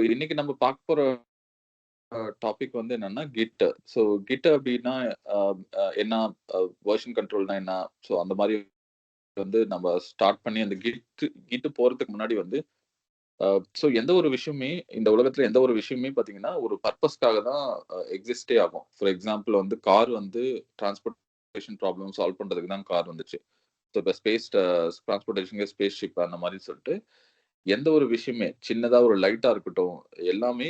இன்னைக்கு நம்ம பார்க்க போற டாபிக் வந்து என்னன்னா கிட். ஸோ கிட் அப்படின்னா என்ன, வெர்ஷன் கண்ட்ரோல்னா என்ன? ஸோ அந்த மாதிரி வந்து நம்ம ஸ்டார்ட் பண்ணி அந்த கிட் போறதுக்கு முன்னாடி வந்து ஸோ எந்த ஒரு விஷயமே இந்த உலகத்துல எந்த ஒரு விஷயமே பார்த்தீங்கன்னா ஒரு பர்பஸ்க்காக தான் எக்ஸிஸ்டே ஆகும். ஃபார் எக்ஸாம்பிள் வந்து கார் வந்து டிரான்ஸ்போர்ட்டேஷன் ப்ராப்ளம் சால்வ் பண்றதுக்கு தான் கார் வந்துச்சு. ஸோ இப்போ ஸ்பேஸ் டிரான்ஸ்போர்ட்டேஷனுக்கு ஸ்பேஸ் ஷிப் அந்த மாதிரி சொல்லிட்டு எந்த ஒரு விஷயமே சின்னதா ஒரு லைட்டா இருக்கட்டும், எல்லாமே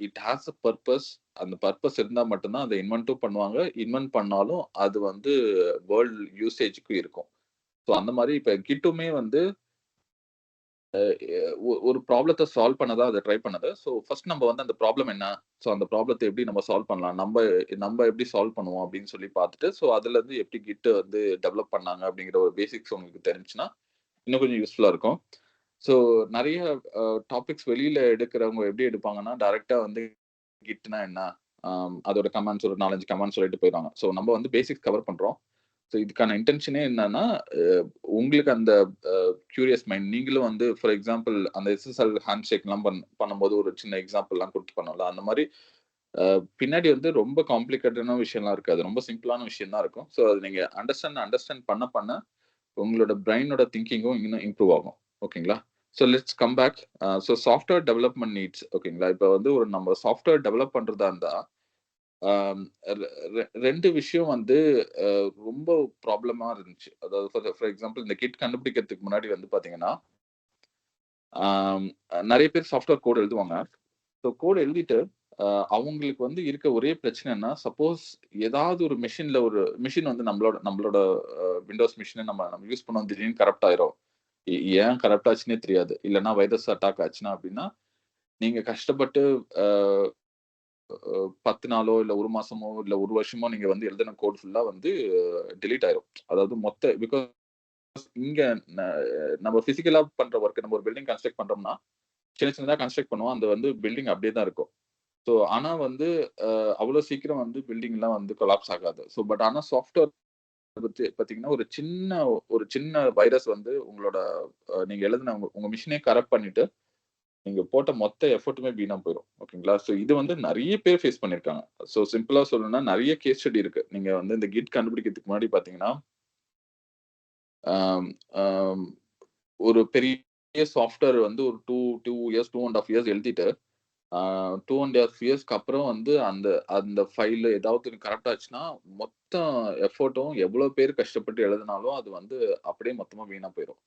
இட் ஹாஸ் அ பர்ப்பஸ். அந்த பர்ப்பஸ் இருந்தா மட்டும் தான் அத இன்வென்ட்டும் பண்ணுவாங்க. இன்வென்ட் பண்ணாலும் அது வந்து வேர்ல்ட் யூசேஜ்க்கு இருக்கும். ஸோ அந்த மாரி இப்ப கிட்டுமே வந்து ஒரு ப்ராப்ளத்த சால்வ் பண்ண தான் அத ட்ரை பண்ணது. ஸோ ஃபர்ஸ்ட் நம்ம வந்து அந்த ப்ராப்ளம் என்ன? ஸோ அந்த ப்ராப்ளத்த எப்படி நம்ம சால்வ் பண்ணலாம்? நம்ப எப்படி சால்வ் பண்ணுவோம் அப்படின்னு சொல்லி பார்த்துட்டு, ஸோ அதுலருந்து எப்படி கிட் வந்து டெவலப் பண்ணாங்க அப்படிங்கிற ஒரு பேசிக்ஸ் உங்களுக்கு தெரிஞ்சுச்சுன்னா, இன்னும் கொஞ்சம் யூஸ்ஃபுல்லா இருக்கும். ஸோ நெறைய டாபிக்ஸ் வெளியில எடுக்கிறவங்க எப்படி எடுப்பாங்கன்னா, டைரக்ட்டா வந்து கிட்னா என்ன? அதோட கமாண்ட்ஸ் ஒரு 4, 5 கமாண்ட் சொல்லிட்டு போயிருவாங்க. ஸோ நம்ம வந்து பேசிக்ஸ் கவர் பண்றோம். ஸோ இதுக்கான இன்டென்ஷனே என்னன்னா, அ உங்களுக்கு அந்த கியூரியஸ் மைண்ட் நீங்களும் வந்து ஃபார் எக்ஸாம்பிள் அந்த எஸ்எஸ்எல் ஹேண்ட் ஷேக்லாம் பண்ணும்போது ஒரு சின்ன எக்ஸாம்பிள்லாம் குடுத்து பண்ணோம்ல. அந்த மாரி பின்னாடி வந்து ரொம்ப காம்ப்ளிகேட்டடான விஷயம்லாம் இருக்காது. ரொம்ப சிம்பிளான விஷயம் தான் இருக்கும். ஸோ அது நீங்க அண்டர்ஸ்டாண்ட் பண்ண பண்ண உங்களோட பிரெயினோட திங்கிங்கும் இன்னும் இம்ப்ரூவ் ஆகும். ஓகேங்களா? So let's come back. So software development needs ஓகேங்களா? இப்ப வந்து ஒரு நம்ம சாஃப்ட்வேர் டெவலப் பண்றதா இருந்தா, ஆம் ரெ ரெ 2 விஷயம் வந்து அ ரொம்ப ப்ராப்ளமா இருந்துச்சு. அதாவது ஃபார் ஃபார் எக்ஸாம்பிள் இந்த கிட் கண்டுபிடிக்கிறதுக்கு முன்னாடி வந்து பார்த்தீங்கன்னா, ஆம் நெறைய பேர் சாஃப்ட்வேர் கோட் எழுதுவாங்க. ஸோ கோட் எழுதிட்டு, அ அவங்களுக்கு வந்து இருக்க ஒரே பிரச்சனைன்னா, சப்போஸ் ஏதாவது ஒரு மெஷின் வந்து நம்மளோட நம்மளோட விண்டோஸ் மெஷின நம்ம நம்ம யூஸ் பண்ணுவோம். திடீர்னு கரப்ட் ஆயிரும். ஏன் கரப்ட் ஆச்சுன்னே தெரியாது. இல்லன்னா வைரஸ் அட்டாக் ஆச்சுன்னா அப்டின்னா, நீங்க கஷ்டப்பட்டு அ அ 10 நாளோ, இல்ல 1 மாசமோ, இல்ல 1 வருஷமோ நீங்க வந்து எழுதின கோட் ஃபுல்லா வந்து டெலீட் ஆயிரும். அதாவது பிகாஸ் இங்க ந நம்ம பிசிக்கலா பண்ற வொர்க் நம்ம ஒரு பில்டிங் கன்ஸ்ட்ரக்ட் பண்றோம்னா, சின்னதா கன்ஸ்ட்ரக்ட் பண்ணுவோம். அந்த வந்து பில்டிங் அப்டியே தான் இருக்கும். ஸோ ஆனா வந்து அவ்வளோ சீக்கிரம் வந்து பில்டிங்லாம் வந்து கொலாப்ஸ் ஆகாது. ஸோ பட் ஆனா சாஃப்ட்வேர் பத்தி பார்த்தீங்கன்னா, ஒரு சின்ன வைரஸ் வந்து உங்களோட நீங்க எழுதின உங்க உங்க மெஷினே கரப்ட் பண்ணிட்டு, நீங்க போட்ட மொத்த எஃபோர்ட்டுமே வீணா போயிரும். ஓகேங்களா? ஸோ இது வந்து நெறைய பேர் ஃபேஸ் பண்ணியிருக்காங்க. ஸோ சிம்பிளா சொல்லணும்னா நெறைய கேஸ் ஸ்டடி இருக்கு. நீங்க வந்து இந்த கிட் கண்டுபிடிக்கிறதுக்கு முன்னாடி பார்த்தீங்கன்னா, ஆம், ஆம், ஒரு பெரிய சாஃப்ட்வேர் வந்து ஒரு 2 இயர்ஸ், 2 1/2 இயர்ஸ் எழுதிட்டு, ஆ 2 1/2 இயர்ஸ்க்கு அப்புறம் வந்து அந்த அந்த ஃபைல் ஏதாவது கரெக்ட் ஆச்சுன்னா, மொத்த எஃபோர்ட்டும் எவ்வளோ பேர் கஷ்டப்பட்டு எழுதினாலும் அது வந்து அப்படியே மொத்தமா வீணா போயிரும்.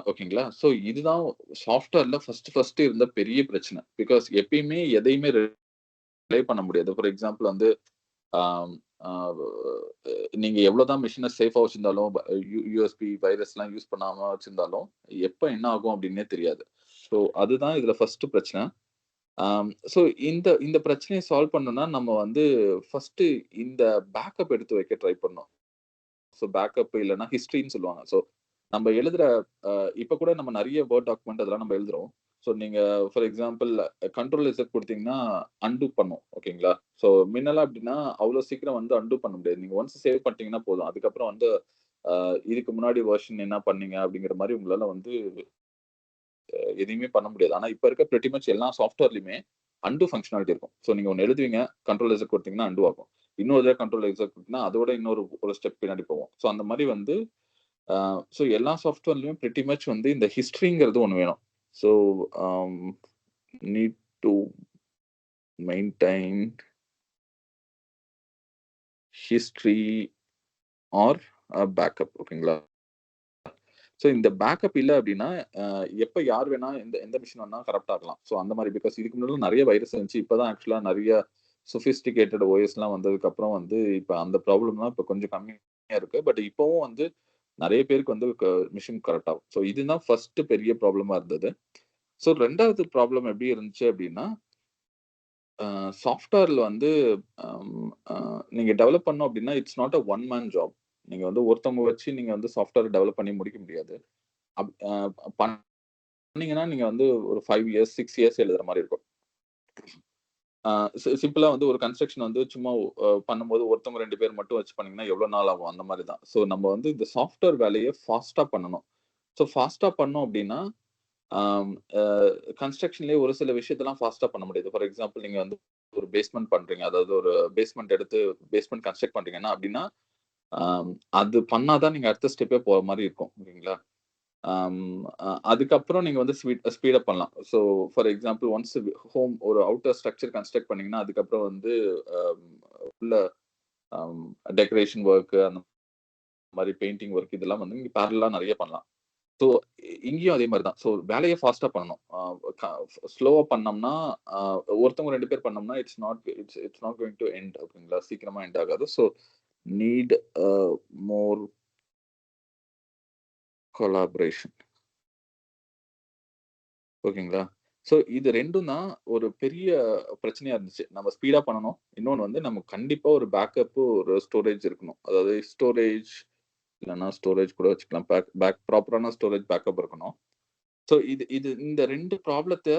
ஓகேங்களா? ஸோ இதுதான் சாஃப்ட்வேர்ல ஃபர்ஸ்ட் இருந்த பெரிய பிரச்சனை. பிகாஸ் எப்பயுமே எதையுமே ரிலே பண்ண முடியாது. ஃபார் எக்ஸாம்பிள் வந்து ஆம், ஆ நீங்க எவ்வளோதான் மெஷின சேஃபா வச்சிருந்தாலும், யுஎஸ்பி வைரஸ்லாம் யூஸ் பண்ணாம வச்சிருந்தாலும், எப்ப என்ன ஆகும் அப்டின்னே தெரியாது. ஸோ அதுதான் இதுல ஃபர்ஸ்ட் பிரச்சனை. ஸோ இந்த இந்த பிரச்சனைய சால்வ் பண்ணணும்னா, நம்ம வந்து ஃபர்ஸ்ட்டு இந்த பேக்கப் எடுத்து வைக்க ட்ரை பண்ணணும். ஸோ பேக்கப் இல்லன்னா ஹிஸ்டரின்னு சொல்லுவாங்க. ஸோ நம்ம எழுதுற இப்ப கூட நம்ம நெறைய வேர்ட் டாக்குமெண்ட் அதெல்லாம் நம்ம எழுதுறோம். ஸோ நீங்க ஃபார் எக்ஸாம்பிள் கண்ட்ரோல் இசட் குடுத்தீங்கன்னா, அன்டூ பண்ணும். ஓகேங்களா? ஸோ மின்னலாம் எப்டின்னா, அவ்ளோ சீக்கிரம் வந்து அன்டூ பண்ண முடியாது. நீங்க ஒன்ஸ் சேவ் பண்ணிட்டீங்கன்னா போதும். அதுக்கப்புறம் வந்து இதுக்கு முன்னாடி வெர்ஷன் என்ன பண்ணீங்க அப்டிங்கிற மாரி உங்களால வந்து எதையுமே பண்ண முடியாது. ஆனா இப்ப இருக்க பிரெட்டி மச் எல்லா சாஃப்ட்வேர்லயுமே அன்டூ ஃபங்ஷனாலிட்டி இருக்கும். ஸோ நீங்க ஒண்ணு எழுதுவீங்க, கண்ட்ரோல் இசட் குடுத்தீங்கன்னா அன்டூ ஆகும். இன்னொரு தடவ கண்ட்ரோல் இசட் குடுத்தீங்கன்னா, அதோட ஒரு ஸ்டெப் பின்னாடி போகும். ஸோ அந்த மாரி வந்து ஆ ஸோ எல்லா சாஃப்ட்வேர்லயும் பிரெட்டி மச் வந்து இந்த ஹிஸ்டரிங்கிறது ஒண்ணு வேணும். So um need to maintain history or backup ஓகேங்களா? ஸோ இந்த பேக்கப் இல்ல அப்டின்னா, எப்ப யார் வேணா எந்த எந்த மெஷின் வேணா கரப்ட் ஆகலாம். ஸோ அந்த மாரி பிகாஸ் இதுக்கு முன்னாடிலாம் நெறைய வைரஸ் இருந்துச்சு. இப்ப தான் ஆக்சுவலா நெறைய சொஃபிஸ்டிகேட்டட் ஓஎஸ்லாம் வந்ததுக்கப்புறம் வந்து, இப்ப அந்த ப்ராப்ளம்லாம் இப்ப கொஞ்சம் கம்மியா இருக்கு. பட் இப்பவும் வந்து நெறைய பேருக்கு வந்து மெஷின் கரப்ட் ஆகும். ஸோ இதுதான் ஃபர்ஸ்ட் பெரிய ப்ராப்ளமா இருந்தது. ஸோ 2வது ப்ராப்ளம் எப்படி இருந்துச்சு அப்படின்னா, சாஃப்ட்வேர்ல வந்து அம் அ நீங்க டெவலப் பண்ணணும் அப்படின்னா, it's not a one man job. நீங்க வந்து ஒருத்தவங்க வச்சு நீங்க வந்து சாஃப்ட்வேர் டெவலப் பண்ணி முடிக்க முடியாது. அப் அ பண்ணீங்கன்னா, நீங்க வந்து ஒரு 5 இயர்ஸ், 6 இயர்ஸ் எழுதுற மாரி இருக்கும். அ சிம்பிளா வந்து ஒரு கன்ஸ்ட்ரக்ஷன் வந்து சும்மா பண்ணும்போது ஒருத்தவங்க 2 பேர் மட்டும் வச்சு பண்ணீங்கன்னா, எவ்வளோ நாள் ஆகும்? அந்த மாரி தான். ஸோ நம்ம வந்து இந்த சாஃப்ட்வேர் வேலைய ஃபாஸ்ட்டா பண்ணணும். ஸோ ஃபாஸ்ட்டா பண்ணோம் அப்படின்னா, கன்ஸ்ட்ரக்ஷன்லயே ஒரு சில விஷயத்தெல்லாம் ஃபாஸ்ட்டா பண்ண முடியுது. ஃபார் எக்ஸாம்பிள் நீங்க வந்து ஒரு பேஸ்மெண்ட் பண்றீங்க. அதாவது ஒரு பேஸ்மெண்ட் எடுத்து பேஸ்மெண்ட் கன்ஸ்ட்ரக்ட் பண்றீங்கன்னா அப்படின்னா, ஆம் அது பண்ணா தான் நீங்க அடுத்த ஸ்டெப்பே போற மாரி இருக்கும். ஓகேங்களா? ஆம் அதுக்கப்புறம் நீங்க வந்து ஸ்பீட் அப் பண்ணலாம். ஸோ ஃபார் எக்ஸாம்பிள் ஒன்ஸ் ஒரு அவுட்டர் ஸ்ட்ரக்சர் கன்ஸ்ட்ரக்ட் பண்ணீங்கன்னா, அதுக்கப்புறம் வந்து அம் உள்ள அம் டெக்கரேஷன் வொர்க் அந்த மாரி பெயிண்டிங் வொர்க் இதெல்லாம் வந்து நீங்க பேரலலா நெறைய பண்ணலாம். ஸோ இங்கேயும் அதே மாரி தான். ஸோ வேலைய ஃபாஸ்ட்டா பண்ணணும். க ஸ்லோவா பண்ணோம்னா, அ ஒருத்தவங்க 2 பேர் பண்ணோம்னா, it's not going to end ஓகேங்களா? சீக்கிரமா எண்ட் ஆகாது. So need a more collaboration ஓகேங்களா? ஸோ இது 2ம் தான் ஒரு பெரிய பிரச்சனையா இருந்துச்சு. நம்ம ஸ்பீடா பண்ணணும். இன்னொன்னு வந்து நமக்கு கண்டிப்பா ஒரு பேக்கப், ஒரு ஸ்டோரேஜ் இருக்கணும். அதாவது ஸ்டோரேஜ் இல்லன்னா ஸ்டோரேஜ் கூட வச்சுக்கலாம். ப்ராப்பரான ஸ்டோரேஜ் பேக்கப் இருக்கணும். ஸோ இது இது இந்த 2 ப்ராப்ளத்த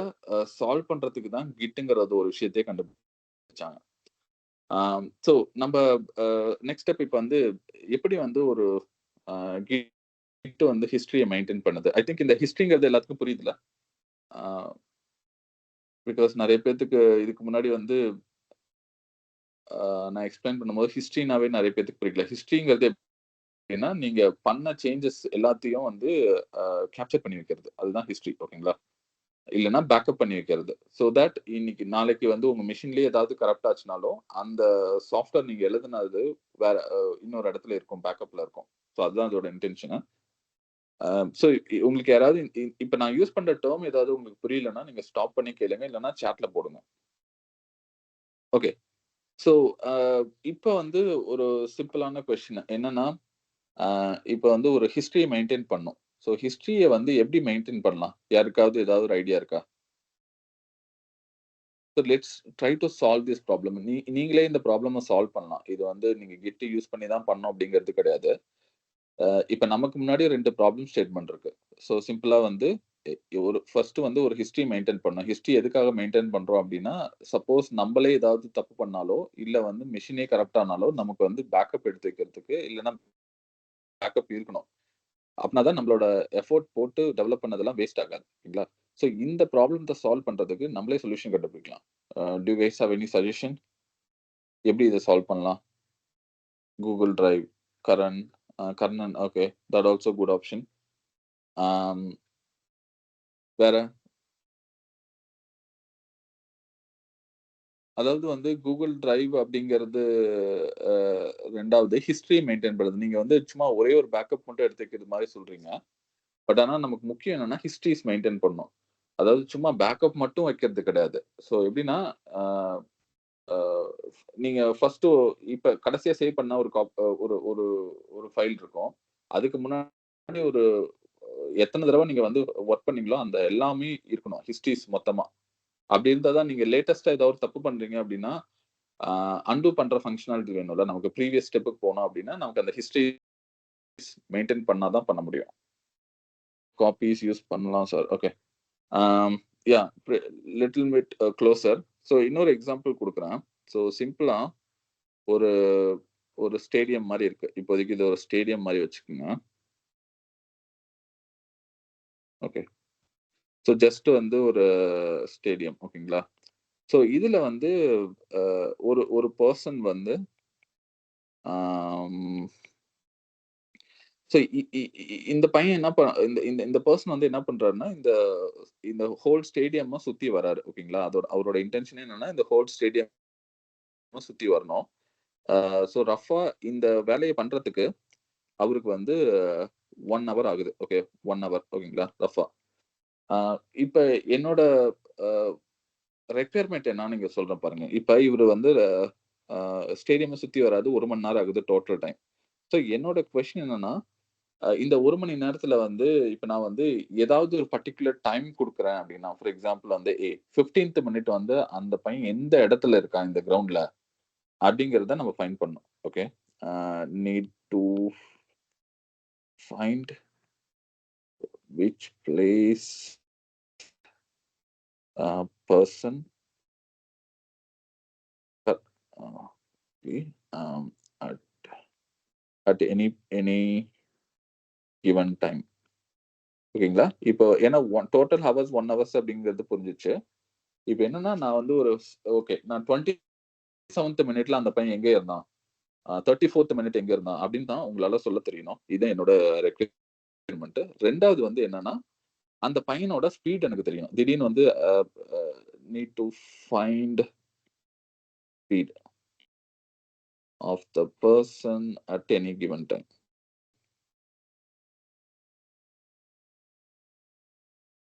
சால்வ் பண்றதுக்கு தான் கிட்டுங்கிறது ஒரு விஷயத்தையே கண்டுபிடிச்சாங்க. ஸோ நம்ப அ நெக்ஸ்ட் ஸ்டெப் இப்ப வந்து எப்படி வந்து ஒரு அ கிட் வந்து ஹிஸ்டரிய மெயின்டெயின் பண்ணுது? ஐ திங்க் இந்த ஹிஸ்டரிங்கிறது எல்லாத்துக்கும் புரியுதுல்ல? ஆ பிகாஸ் நெறைய பேத்துக்கு இதுக்கு முன்னாடி வந்து நான் எக்ஸ்பிளைன் பண்ணும்போது ஹிஸ்டரினாவே நெறைய பேத்துக்கு புரியல. ஹிஸ்டரிங்கிறது எப்படின்னா, நீங்க பண்ண சேஞ்சஸ் எல்லாத்தையும் வந்து கேப்சர் பண்ணி வைக்கிறது. அதுதான் ஹிஸ்டரி ஓகேங்களா? இல்லன்னா பேக்கப் பண்ணி வைக்கிறது. சோ தட் இன்னைக்கு நாளைக்கு வந்து உங்க மெஷின்லயே ஏதாவது கரப்ட் ஆச்சுனாலும், அந்த சாஃப்ட்வேர் நீங்க எழுதுனது வேற இன்னொரு இடத்துல இருக்கும். பேக்கப்ல இருக்கும். சோ அதுதான் அதோட இன்டென்ஷனு. அ சோ உங்களுக்கு யாராவது இப்ப நான் யூஸ் பண்ற டெர்ம் ஏதாவது உங்களுக்கு புரியலன்னா, நீங்க ஸ்டாப் பண்ணி கேளுங்க. இல்லன்னா சாட்ல போடுங்க. ஓகே. சோ அ இப்ப வந்து ஒரு சிம்பிளான கொஸ்டின் என்னன்னா, அ இப்ப வந்து ஒரு ஹிஸ்டரிய மெயின்டெயின் பண்ணணும். சோ ஹிஸ்டரிய வந்து எப்படி மெயின்டெயின் பண்ணலாம்? யாருக்காவது ஏதாவது ஒரு ஐடியா இருக்கா? So let's try to solve this problem. நீங்களே இந்த ப்ராப்ளம சால்வ் பண்ணலாம். இது வந்து நீங்க கிட் யூஸ் பண்ணி தான் பண்ணணும் அப்படிங்கிறது கிடையாது. இப்ப நமக்கு முன்னாடி 2 ப்ராப்ளம் ஸ்டேட்மெண்ட் இருக்கு. சோ சிம்பிளா வந்து ஒரு ஃபர்ஸ்ட் வந்து ஒரு ஹிஸ்டரி மெயின்டெயின் பண்ணணும். ஹிஸ்டரி எதுக்காக மெயின்டெயின் பண்றோம் அப்படின்னா, சப்போஸ் நம்பளே ஏதாவது தப்பு பண்ணாலோ, இல்ல வந்து மெஷினே கரப்ட் ஆனாலோ, நமக்கு வந்து பேக்கப் எடுத்து வைக்கிறதுக்கு, இல்லன்னா பேக்கப் இருக்கணும். அப்பனா தான் நம்மளோட எஃபோர்ட் போட்டு டெவலப் பண்ணதெல்லாம் வேஸ்ட் ஆகாது. இல்லைங்களா? சோ இந்த ப்ராப்ளத்த சால்வ் பண்றதுக்கு நம்மளே சொல்யூஷன் கண்டுபிடிக்கலாம். Do you guys have any suggestion? எப்படி இத சால்வ் பண்ணலாம்? Google Drive, Karan, okay, that also good option. ஆம், வேற? அதாவது வந்து Google Drive அப்படிங்கிறது அ 2வது ஹிஸ்டரி மெயின்டெயின் பண்றது. நீங்க வந்து சும்மா ஒரே ஒரு பேக்கப் மட்டும் எடுத்து வைக்கிறது மாரி சொல்றீங்க. பட் ஆனா நமக்கு முக்கியம் என்னன்னா, ஹிஸ்டரிஸ் மெயின்டெயின் பண்ணணும். அதாவது சும்மா பேக்கப் மட்டும் வைக்கிறது கிடையாது. ஸோ எப்படின்னா, அ அ நீங்க ஃபர்ஸ்ட்டு இப்ப கடைசியா சேவ் பண்ண ஒரு காப் ஒரு ஒரு ஒரு ஃபைல் இருக்கும். அதுக்கு முன்னாடி ஒரு எத்தன தடவ நீங்க வந்து வொர்க் பண்ணீங்களோ, அந்த எல்லாமே இருக்கணும். ஹிஸ்டரிஸ் மொத்தமா. அப்படி இருந்தா தான் நீங்க லேட்டஸ்ட்டா ஏதாவது ஒரு தப்பு பண்றீங்க அப்படின்னா, அ அன்டூ பண்ற ஃபங்ஷனாலிட்டி வேணும்ல. நமக்கு ப்ரீவியஸ் ஸ்டெப்புக்கு போனோம் அப்படின்னா, நமக்கு அந்த ஹிஸ்டரிஸ் மெயின்டெயின் பண்ணா தான் பண்ண முடியும். காப்பீஸ் யூஸ் பண்ணலாம் sir. Okay. Um yeah little bit closer. So இன்னொரு எக்ஸாம்பிள் குடுக்குறேன். ஸோ சிம்பிளா ஒரு ஒரு ஸ்டேடியம் மாரி இருக்கு. இப்போதைக்கு இது ஒரு ஸ்டேடியம் மாரி வச்சுக்கங்க. ஓகே. ஸோ ஜஸ்ட் வந்து ஒரு ஸ்டேடியம் ஓகேங்களா? ஸோ இதுல வந்து ஒரு ஒரு பெர்சன் வந்து ஆம் ஸோ இ இ இ இந்த பையன் என்ன இந்த இந்த இந்த பெர்சன் வந்து என்ன பண்றாருன்னா, இந்த இந்த ஹோல் ஸ்டேடியம்ம சுத்தி வராரு. ஓகேங்களா? அவரோட இன்டென்ஷன் என்னன்னா, இந்த ஹோல் ஸ்டேடியம்ம சுத்தி வரணும். ஸோ ரஃப்பா இந்த வேலைய பண்றதுக்கு அவருக்கு வந்து 1 ஹவர் ஆகுது. ஓகே. 1 ஹவர் ஓகேங்களா? ரஃப்பா. ஆ இப்ப என்னோட அ ரெக்யர்மென்ட் என்னன்னு இங்க சொல்றேன் பாருங்க. இப்ப இவரு வந்து ஸ்டேடியம்ம சுத்தி வராரு. 1 மணி நேரம் ஆகுது டோட்டல் டைம். ஸோ என்னோட கொஸ்டின் என்னன்னா, இந்த 1 மணி நேரத்துல வந்து இப்ப நான் வந்து ஏதாவது ஒரு பர்ட்டிகுலர் டைம் குடுக்குறேன் அப்டின்னா, ஃபார் எக்ஸாம்பிள் வந்து 15த் மினிட் வந்து அந்த பையன் எந்த இடத்துல இருக்கான் இந்த கிரவுண்ட்ல அப்டிங்கிறத நம்ம ஃபைண்ட் பண்ணணும். Okay. Need to find which place person okay at at any given time. ஓகேங்களா? இப்போ ஏன்னா டோட்டல் ஹவர்ஸ் 1 ஹவர்ஸ் அப்படிங்கிறது புரிஞ்சுச்சு. இப்ப என்னன்னா, நான் வந்து ஒரு ஓகே. நான் 27த் மினிட்ல அந்த பையன் எங்க இருந்தான்? 34த் மினிட் எங்க இருந்தான்? அப்படின்னு தான் உங்களால சொல்ல தெரியணும். இதுதான் என்னோட ரெக்யர்மென்ட். 2வது வந்து என்னன்னா, அந்த பையனோட ஸ்பீட் எனக்கு தெரியணும். திடீர்னு வந்து uh uh need to find speed of the person at any given time.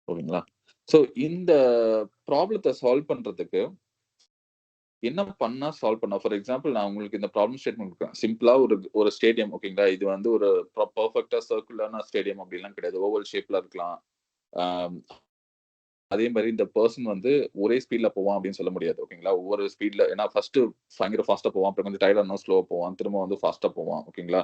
ஓகேங்களா? ஸோ இந்த ப்ராப்ளத்த சால்வ் பண்றதுக்கு என்ன பண்ணா சால்வ் பண்ணலாம்? ஃபார் எக்ஸாம்பிள் நான் உங்களுக்கு இந்த ப்ராப்ளம் ஸ்டேட்மெண்ட் குடுக்குறேன். சிம்பிளா ஒரு ஒரு ஸ்டேடியம் ஓகேங்களா? இது வந்து ஒரு பெர்ஃபெக்ட்டா சர்க்குலரான ஸ்டேடியம் அப்படிலாம் கிடையாது. ஓவல் ஷேப்ல இருக்கலாம். ஆ அதே மாரி இந்த பெர்சன் வந்து ஒரே ஸ்பீட்ல போவான் அப்படின்னு சொல்ல முடியாது. ஓகேங்களா? ஒவ்வொரு ஸ்பீட்ல ஏன்னா ஃபர்ஸ்ட்டு பயங்கர ஃபாஸ்ட்டா போவான். அப்புறம் கொஞ்சம் டயர்ட் ஆனா ஸ்லோவா போவான். திரும்ப வந்து ஃபாஸ்ட்டா போவான். ஓகேங்களா?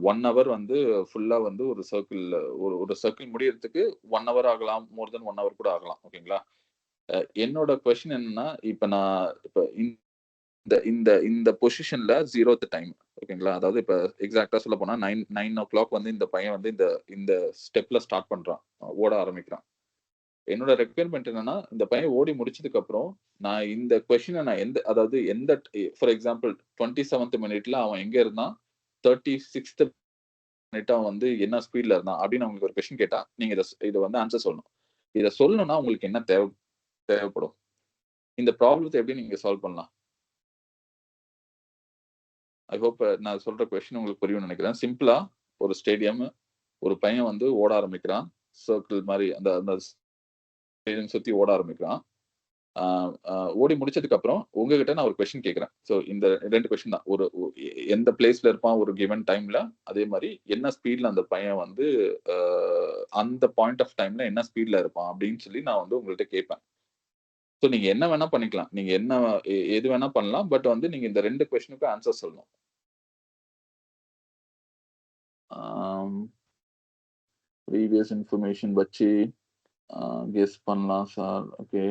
1 ஹவர் வந்து ஃபுல்லா வந்து ஒரு சர்க்கிள்ல ஒரு ஒரு சர்க்கிள் முடியறதுக்கு 1 ஹவர் ஆகலாம். மோர் தென் 1 ஹவர் கூட ஆகலாம். ஓகேங்களா? என்னோட கொஸ்டின் என்னன்னா, இப்ப இந்த இந்த இந்த பொசிஷன்ல 0த் டைம் ஓகேங்களா? அதாவது இப்ப எக்ஸாக்ட்டா சொல்லப்போனா 9:00 வந்து இந்த பையன் வந்து இந்த இந்த ஸ்டெப்ல ஸ்டார்ட் பண்றான். ஓட ஆரம்பிக்கிறான். என்னோட ரெக்யர்மென்ட் என்னன்னா, இந்த பையன் ஓடி முடிச்சதுக்கு அப்புறம், நான் இந்த கொஸ்டின நான் அதாவது ஃபார் எக்ஸாம்பிள் 27த் மினிட்ல அவன் எங்க இருந்தான்? 36த் மினிட் அவன் வந்து என்ன ஸ்பீட்ல இருந்தான்? அப்படின்னு நான் உங்களுக்கு ஒரு கொஸ்டின் கேட்டா, நீங்க இத வந்து ஆன்ஸர் சொல்லணும். இத சொல்லணும்னா உங்களுக்கு என்ன தேவைப்படும்? இந்த ப்ராப்ளத்த எப்படி நீங்க சால்வ் பண்ணலாம்? ஐ ஹோப் நான் சொல்ற கொஸ்டின் உங்களுக்கு புரியும்னு நெனைக்கிறேன். சிம்பிளா ஒரு ஸ்டேடியம், ஒரு பையன் வந்து ஓட ஆரம்பிக்கிறான். சர்க்கிள் மாரி அந்த அந்த ஸ்டேடியம் சுத்தி ஓட ஆரம்பிக்கிறான். ஆ அ ஓடி முடிச்சதுக்கு அப்புறம் உங்ககிட்ட நான் ஒரு கொஸ்டின் கேட்கிறேன். ஸோ இந்த 2 கொஸ்டின் தான். ஒரு ஒ எ எந்த பிளேஸ்ல இருப்பான் ஒரு கிவன் டைம்ல, அதே மாரி என்ன ஸ்பீட்ல அந்த பையன் வந்து அ அந்த பாயிண்ட் ஆஃப் டைம்ல என்ன ஸ்பீட்ல இருப்பான் அப்படின்னு சொல்லி நான் வந்து உங்கள்ட்ட கேட்பேன். ஸோ நீங்க என்ன வேணா பண்ணிக்கலாம். நீங்க என்ன எது வேணா பண்ணலாம். பட் வந்து நீங்க இந்த 2 கொஸ்டினுக்கும் ஆன்ஸர் சொல்லணும். ஆம். ப்ரீவியஸ் இன்ஃபர்மேஷன் வச்சு கெஸ் பண்ணலாம் sir. Okay.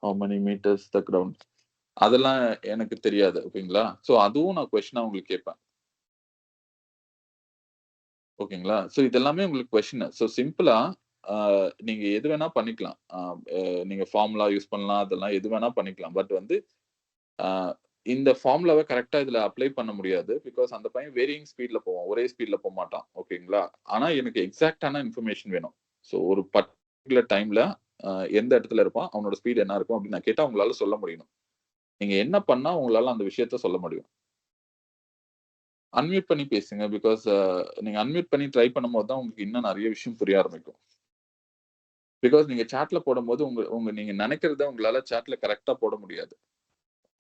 How many meters the ground? அதெல்லாம் எனக்கு தெரியாது. ஓகேங்களா? ஸோ அதுவும் நான் கொஸ்டினா உங்களுக்கு கேட்பேன். ஓகேங்களா? ஸோ இது எல்லாமே உங்களுக்கு கொஸ்டின். ஸோ சிம்பிளா அ நீங்க எது வேணா பண்ணிக்கலாம். அ அ நீங்க ஃபார்முலா யூஸ் பண்ணலாம். அதெல்லாம் எது வேணா பண்ணிக்கலாம். பட் வந்து அ இந்த ஃபார்முலாவ கரெக்ட்டா இதுல அப்ளை பண்ண முடியாது. பிகாஸ் அந்த பையன் வேரியிங் ஸ்பீட்ல போவான். ஒரே ஸ்பீட்ல போமாட்டான். ஓகேங்களா? ஆனா எனக்கு எக்ஸாக்ட்டான இன்ஃபர்மேஷன் வேணும். ஸோ ஒரு பர்ட்டிகுலர் டைம்ல அ எந்த இடத்துல இருப்பான்? அவனோட ஸ்பீட் என்ன இருக்கும்? அப்படின்னு நான் கேட்டா உங்களால சொல்ல முடியணும். நீங்க என்ன பண்ணா உங்களால அந்த விஷயத்த சொல்ல முடியும்? அன்மியூட் பண்ணி பேசுங்க. பிகாஸ் நீங்க அன்மியூட் பண்ணி ட்ரை பண்ணும்போது தான் உங்களுக்கு இன்னும் நெறைய விஷயம் புரிய ஆரம்பிக்கும். பிகாஸ் நீங்க சாட்ல போடும்போது உங்க உங்க நீங்க நெனைக்கிறத உங்களால சாட்ல கரெக்ட்டா போட முடியாது.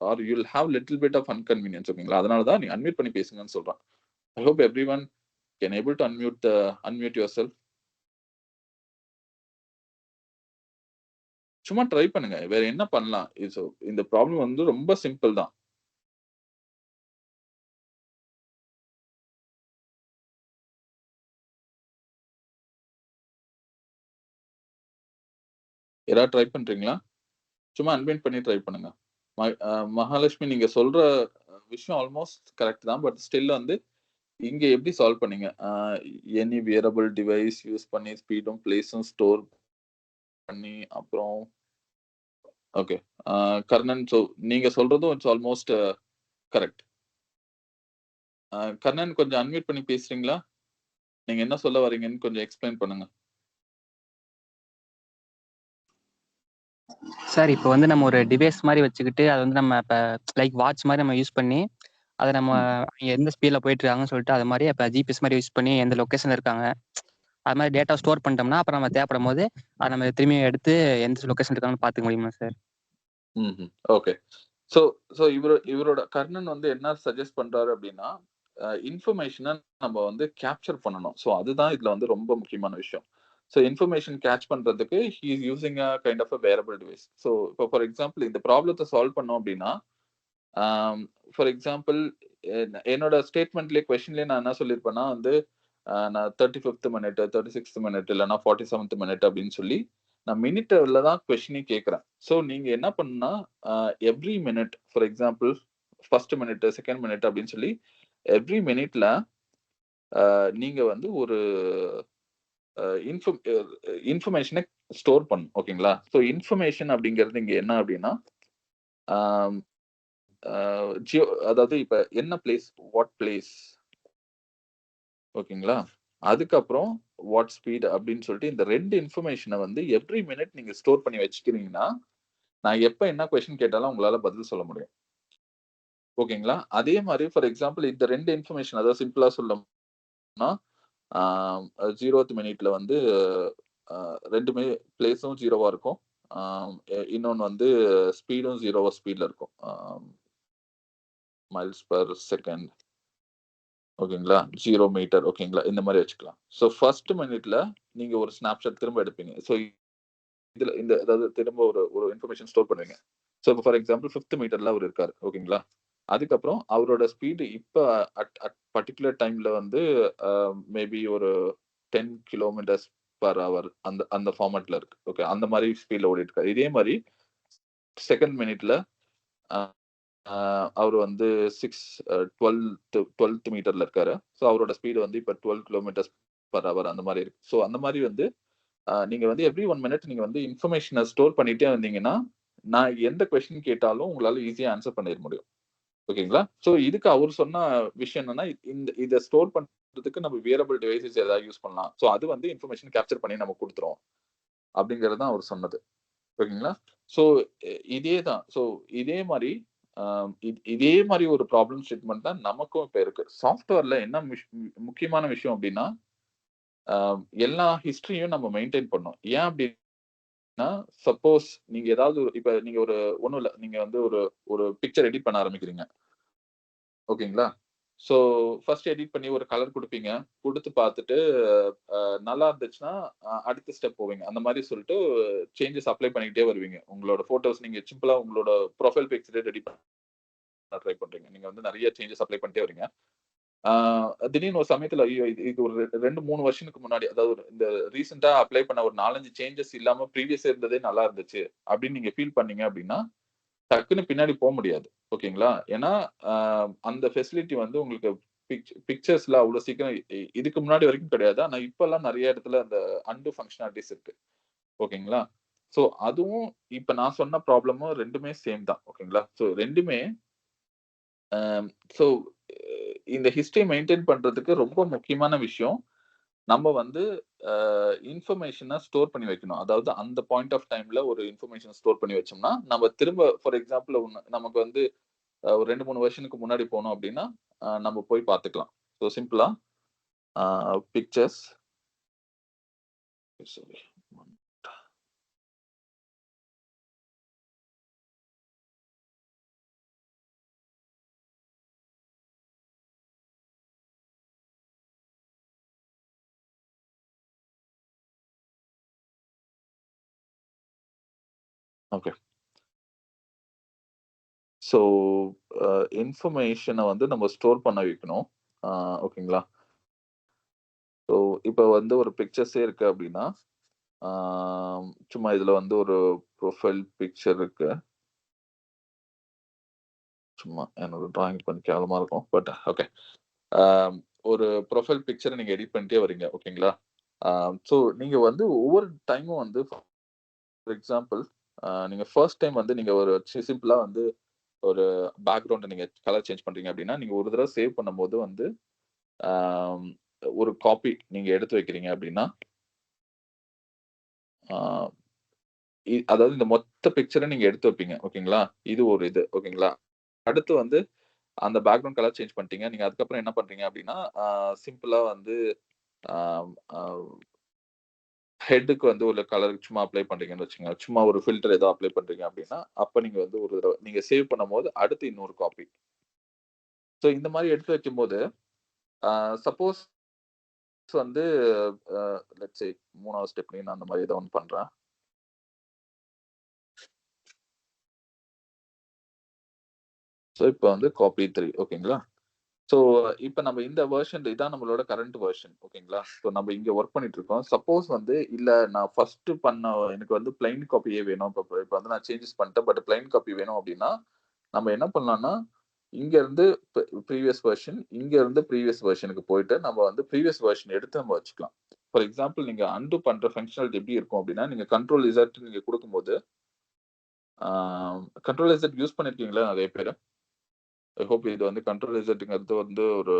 Or you will have little bit of inconvenience ஓகேங்களா? அதனால தான் நீங்க அன்மியூட் பண்ணி பேசுங்கன்னு சொல்றேன். I hope everyone can able to unmute yourself. சும்மா ட்ரை பண்ணுங்க. வேற என்ன பண்ணலாம்? இந்த ப்ராப்ளம் வந்து ரொம்ப சிம்பிள் தான். யாராவது ட்ரை பண்றீங்களா? சும்மா அன்மியூட் பண்ணி ட்ரை பண்ணுங்க. ம அ மகாலட்சுமி நீங்க சொல்ற விஷயம் ஆல்மோஸ்ட் கரெக்ட் தான். பட் ஸ்டில் வந்து இங்க எப்படி சால்வ் பண்ணீங்க? எனி வியரபிள் டிவைஸ் யூஸ் பண்ணி ஸ்பீடும், பிளேஸும் ஸ்டோர் பண்ணி அப்புறம் ஓகே. அ கர்ணன் நீங்க சொல்றதும் இட்ஸ் ஆல்மோஸ்ட் கரெக்ட். கர்ணன் கொஞ்சம் அன்மியூட் பண்ணி பேசுறீங்களா? நீங்க என்ன சொல்ல வரீங்கன்னு கொஞ்சம் எக்ஸ்பிளைன் பண்ணுங்க. சார் இப்போ வந்து நம்ம ஒரு டிவைஸ் மாரி வச்சுக்கிட்டு, அத வந்து நம்ம இப்ப லைக் வாட்ச் மாரி நம்ம யூஸ் பண்ணி, அத நம்ம ம். எந்த ஸ்பீட்ல போயிட்டுருக்காங்கன்னு சொல்லிட்டு, அது மாரி அப்ப ஜிபிஎஸ் மாரி யூஸ் பண்ணி எந்த லொகேஷன்ல இருக்காங்க, அது மாரி டேட்டா ஸ்டோர் பண்ணிட்டோம்னா, அப்புறம் நம்ம தேவைப்படும்போது, அத நம்ம திரும்பியும் எடுத்து எந்த லொகேஷன்ல இருக்காங்கன்னு பார்த்துக்க முடியுமா சார்? ம்ஹ்ம். ஓகே. சோ சோ இவரோட கர்ணன் வந்து என்ன சஜெஸ்ட் பண்றாரு அப்டின்னா, இன்ஃபர்மேஷன நம்ம வந்து கேப்சர் பண்ணணும். சோ அதுதான் இதுல வந்து ரொம்ப முக்கியமான விஷயம். சோ இன்ஃபர்மேஷன் கேட்ச் பண்றதுக்கு he is using a kind of a variable device. So இப்போ ஃபார் எக்ஸாம்பிள் இந்த ப்ராப்ளத்த சால்வ் பண்ணோம் அப்டின்னா, ஆம் ஃபார் எக்ஸாம்பிள் என்னோட ஸ்டேட்மெண்ட்லயே கொஸ்டின்லயே நான் என்ன சொல்லியிருப்பேன்னா வந்து, நான் 35த் மினிட், 36த் மினிட் இல்லன்னா 47த் மினிட் அப்டின்னு சொல்லி, நான் மினிட்ல தான் கொஸ்டினே கேட்கிறேன். சோ நீங்க என்ன பண்ணணும்னா, every minute for example 1 minute, second minute அப்டின்னு சொல்லி எவ்ரி மினிட்ல நீங்க வந்து ஒரு இன்ஃபர்மேஷனை ஸ்டோர் பண்ணும். ஓகேங்களா? ஸோ இன்ஃபர்மேஷன் அப்படிங்கிறது இங்க என்ன அப்படின்னா, ஆம், அதாவது இப்ப என்ன பிளேஸ், வாட் பிளேஸ், ஓகேங்களா? அதுக்கப்புறம் வாட் ஸ்பீட் அப்படின்னு சொல்லிட்டு இந்த 2 இன்ஃபர்மேஷனை வந்து எவ்ரி மினிட் நீங்க ஸ்டோர் பண்ணி வச்சுக்கிறீங்கன்னா, நான் எப்ப என்ன கொஸ்டின் கேட்டாலும் உங்களால பதில் சொல்ல முடியும். ஓகேங்களா? அதே மாரி ஃபார் எக்ஸாம்பிள் இந்த 2 இன்ஃபர்மேஷன் அதாவது சிம்பிளா சொல்லணும்னா, ஆ 0த் மினிட்ல வந்து 2மே பிளேஸும் 0வா இருக்கும். ஆ இன்னொன்னு வந்து ஸ்பீடும் 0 ஸ்பீட்ல இருக்கும். மைல்ஸ் பெர் செகண்ட் ஓகேங்களா? 0 மீட்டர் ஓகேங்களா? இந்த மாரி வச்சுக்கலாம். ஸோ ஃபர்ஸ்ட் மினிட்ல நீங்க ஒரு ஸ்னாப்ஷாட் திரும்ப எடுப்பீங்க. ஸோ இதுல இந்த அதாவது திரும்ப ஒரு ஒரு இன்ஃபர்மேஷன் ஸ்டோர் பண்ணுவீங்க. ஸோ ஃபார் எக்ஸாம்பிள் 5த் மீட்டர்ல அவரு இருக்காரு. ஓகேங்களா? அதுக்கப்புறம் அவரோட ஸ்பீடு இப்ப அட் அட் பர்ட்டிகுலர் டைம்ல வந்து மேபி ஒரு 10 கிலோமீட்டர்ஸ் பெர் ஹவர் அந்த அந்த ஃபார்மட்ல இருக்கு. ஓகே. அந்த மாரி ஸ்பீட்ல ஓடிட்டு இருக்காரு. இதே மாரி செகண்ட் மினிட்ல அ அ அவரு வந்து 12த் மீட்டர்ல இருக்காரு. ஸோ அவரோட ஸ்பீடு வந்து இப்ப 12 கிலோமீட்டர்ஸ் பெர் ஹவர் அந்த மாரி இருக்கு. ஸோ அந்த மாரி வந்து நீங்க வந்து எவ்ரி 1 மினிட் நீங்க வந்து இன்ஃபர்மேஷன ஸ்டோர் பண்ணிட்டே வந்தீங்கன்னா, நான் எந்த கொஸ்டின் கேட்டாலும் உங்களால ஈஸியா ஆன்ஸர் பண்ணிற முடியும். ஓகேங்களா? ஸோ இதுக்கு அவரு சொன்ன விஷயம் என்னன்னா, இத ஸ்டோர் பண்றதுக்கு நம்ம வியரபிள் டிவைஸஸ் ஏதாவது யூஸ் பண்ணலாம். ஸோ அது வந்து இன்ஃபர்மேஷன் கேப்சர் பண்ணி நமக்கு குடுத்துரும். அப்படிங்கிறது தான் அவரு சொன்னது. ஓகேங்களா? ஸோ இதே தான். ஸோ இதே மாரி அ இதே மாரி ஒரு ப்ராப்ளம் ஸ்டேட்மெண்ட் தான் நமக்கும் இப்ப இருக்கு. சாஃப்ட்வேர்ல என்ன முக்கியமான விஷயம் அப்படின்னா, அ எல்லா ஹிஸ்டரியும் நம்ம மெயின்டெயின் பண்ணணும். ஏன் அப்படின்னா, சப்போஸ் நீங்க ஏதாவது இப்ப நீங்க ஒரு ஒண்ணும் இல்ல. நீங்க வந்து ஒரு ஒரு பிக்சர் எடிட் பண்ண ஆரம்பிக்கிறீங்க. ஓகேங்களா? ஸோ ஃபர்ஸ்ட் எடிட் பண்ணி ஒரு கலர் குடுப்பீங்க. குடுத்து பார்த்துட்டு, நல்லா இருந்துச்சுன்னா, அடுத்த ஸ்டெப் போவீங்க. அந்த மாரி சொல்லிட்டு சேஞ்சஸ் அப்ளை பண்ணிக்கிட்டே வருவீங்க. உங்களோட ஃபோட்டோஸ் நீங்க சிம்பிளா உங்களோட ப்ரொஃபைல் பிக்சரே ரெடி பண்ண ட்ரை பண்றீங்க. நீங்க வந்து நெறைய சேஞ்சஸ் அப்ளை பண்ணிட்டே வரீங்க. ஆ திடீர்னு ஒரு சமயத்துல ஐயோ! இது இது ஒரு 2, 3 வருஷத்துக்கு முன்னாடி அதாவது இந்த ரீசென்ட்டா அப்ளை பண்ண ஒரு 4, 5 சேஞ்சஸ் இல்லாம ப்ரீவியஸா இருந்ததே நல்லா இருந்துச்சு. அப்படின்னு நீங்க ஃபீல் பண்ணீங்க அப்படின்னா, டக்குன்னு பின்னாடி முடியாது. ஓகேங்களா? ஏன்னா, அ அந்த ஃபெசிலிட்டி வந்து உங்களுக்கு பிக்சர்ஸ்ல அவ்வளோ சீக்கிரம் இதுக்கு முன்னாடி வரைக்கும் கிடையாது. ஆனா இப்பல்லாம் நெறைய இடத்துல அந்த அன்டு ஃபங்ஷனாலிட்டீஸ் இருக்கு. ஓகேங்களா? ஸோ அதுவும் இப்ப நான் சொன்ன ப்ராப்ளமும் 2மே சேம் தான். ஓகேங்களா? ஸோ 2மே அ ஸோ இந்த ஹிஸ்டரி மெயின்டெயின் பண்றதுக்கு ரொம்ப முக்கியமான விஷயம், நம்ம வந்து இன்ஃபர்மேஷன ஸ்டோர் பண்ணி வைக்கணும். அதாவது அந்த பாயிண்ட் ஆஃப் டைம்ல ஒரு இன்ஃபர்மேஷன் ஸ்டோர் பண்ணி வச்சோம்னா, நம்ம திரும்ப ஃபார் எக்ஸாம்பிள் நமக்கு வந்து ஒரு 2, 3 வருஷனுக்கு முன்னாடி போனோம் அப்டின்னா, நம்ம போய் பார்த்துக்கலாம். ஸோ சிம்பிளா பிக்சர்ஸ் சாரி ஓகே. ஸோ இன்ஃபர்மேஷன வந்து நம்ம ஸ்டோர் பண்ண வைக்கணும். ஆ ஓகேங்களா? ஸோ இப்ப வந்து ஒரு பிக்சர்ஸே இருக்கு அப்டின்னா, ஆ சும்மா இதுல வந்து ஒரு ப்ரொஃபைல் பிக்சர் இருக்கு. சும்மா என்னோட டிராயிங் கொஞ்சம் கேவலமா இருக்கும். But okay. ஆ ஒரு ப்ரொஃபைல் பிக்சர நீங்க எடிட் பண்ணிட்டே வரீங்க. ஓகேங்களா? ஆ ஸோ நீங்க வந்து ஒவ்வொரு டைமும் வந்து ஃபார் எக்ஸாம்பிள் நீங்க ஃபர்ஸ்ட் டைம் வந்து நீங்க ஒரு சிம்பிளா வந்து ஒரு பேக்கிரவுண்ட நீங்க கலர் சேஞ்ச் பண்றீங்க அப்டின்னா, நீங்க ஒரு தடவ சேவ் பண்ணும்போது வந்து ஆம் ஒரு காப்பி நீங்க எடுத்து வைக்கிறீங்க அப்டின்னா, ஆ அதாவது இந்த மொத்த பிக்சர நீங்க எடுத்து வைப்பீங்க. ஓகேங்களா? இது ஒரு இது. ஓகேங்களா? அடுத்து வந்து அந்த பேக்கிரவுண்ட் கலர் சேஞ்ச் பண்ணிட்டீங்க. நீங்க அதுக்கப்புறம் என்ன பண்றீங்க அப்டின்னா, சிம்பிளா வந்து ஆம் அ ஹெட்டுக்கு வந்து ஒரு கலர் சும்மா அப்ளை பண்றீங்கன்னு வச்சுக்கங்க. சும்மா ஒரு ஃபில்டர் ஏதோ அப்ளை பண்றீங்க அப்டின்னா, அப்ப நீங்க வந்து ஒரு தடவ நீங்க சேவ் பண்ணும்போது அடுத்து இன்னொரு காப்பி. ஸோ இந்த மாரி எடுத்து வைக்கும்போது, சப்போஸ் வந்து லெட்ஸ் சே 3வது ஸ்டெப்லயும் நான் அந்த மாரி ஏதோ ஒண்ணு பண்றேன். ஸோ இப்ப வந்து காப்பி 3 ஓகேங்களா? ஸோ இப்ப நம்ம இந்த வெர்ஷன் இதான் நம்மளோட கரண்ட் வெர்ஷன் ஓகேங்களா? ஸோ நம்ம இங்க வொர்க் பண்ணிட்டு இருக்கோம். சப்போஸ் வந்து இல்ல நான் ஃபர்ஸ்ட் பண்ண எனக்கு வந்து பிளைன் காப்பியே வேணும். இப்ப வந்து நான் சேஞ்சஸ் பண்ணிட்டேன். பட் பிளைன் காப்பி வேணும் அப்டின்னா, நம்ம என்ன பண்ணலாம்னா, இங்க இருந்து ப்ரீவியஸ் வெர்ஷன், இங்க இருந்து ப்ரீவியஸ் வெர்ஷனுக்கு போயிட்டு நம்ம வந்து ப்ரீவியஸ் வெர்ஷன் எடுத்து நம்ம வச்சுக்கலாம். ஃபார் எக்ஸாம்பிள் நீங்க அன்டு பண்ற ஃபங்க்ஷனாலிட்டி எப்படி இருக்கும் அப்படின்னா, நீங்க கண்ட்ரோல் இசட் நீங்க குடுக்கும்போது, கண்ட்ரோல் இசட் யூஸ் பண்ணியிருக்கீங்களா நெறைய பேரு? ஐ ஹோப் இது வந்து கண்ட்ரோல் இசட்ங்கிறது வந்து ஒரு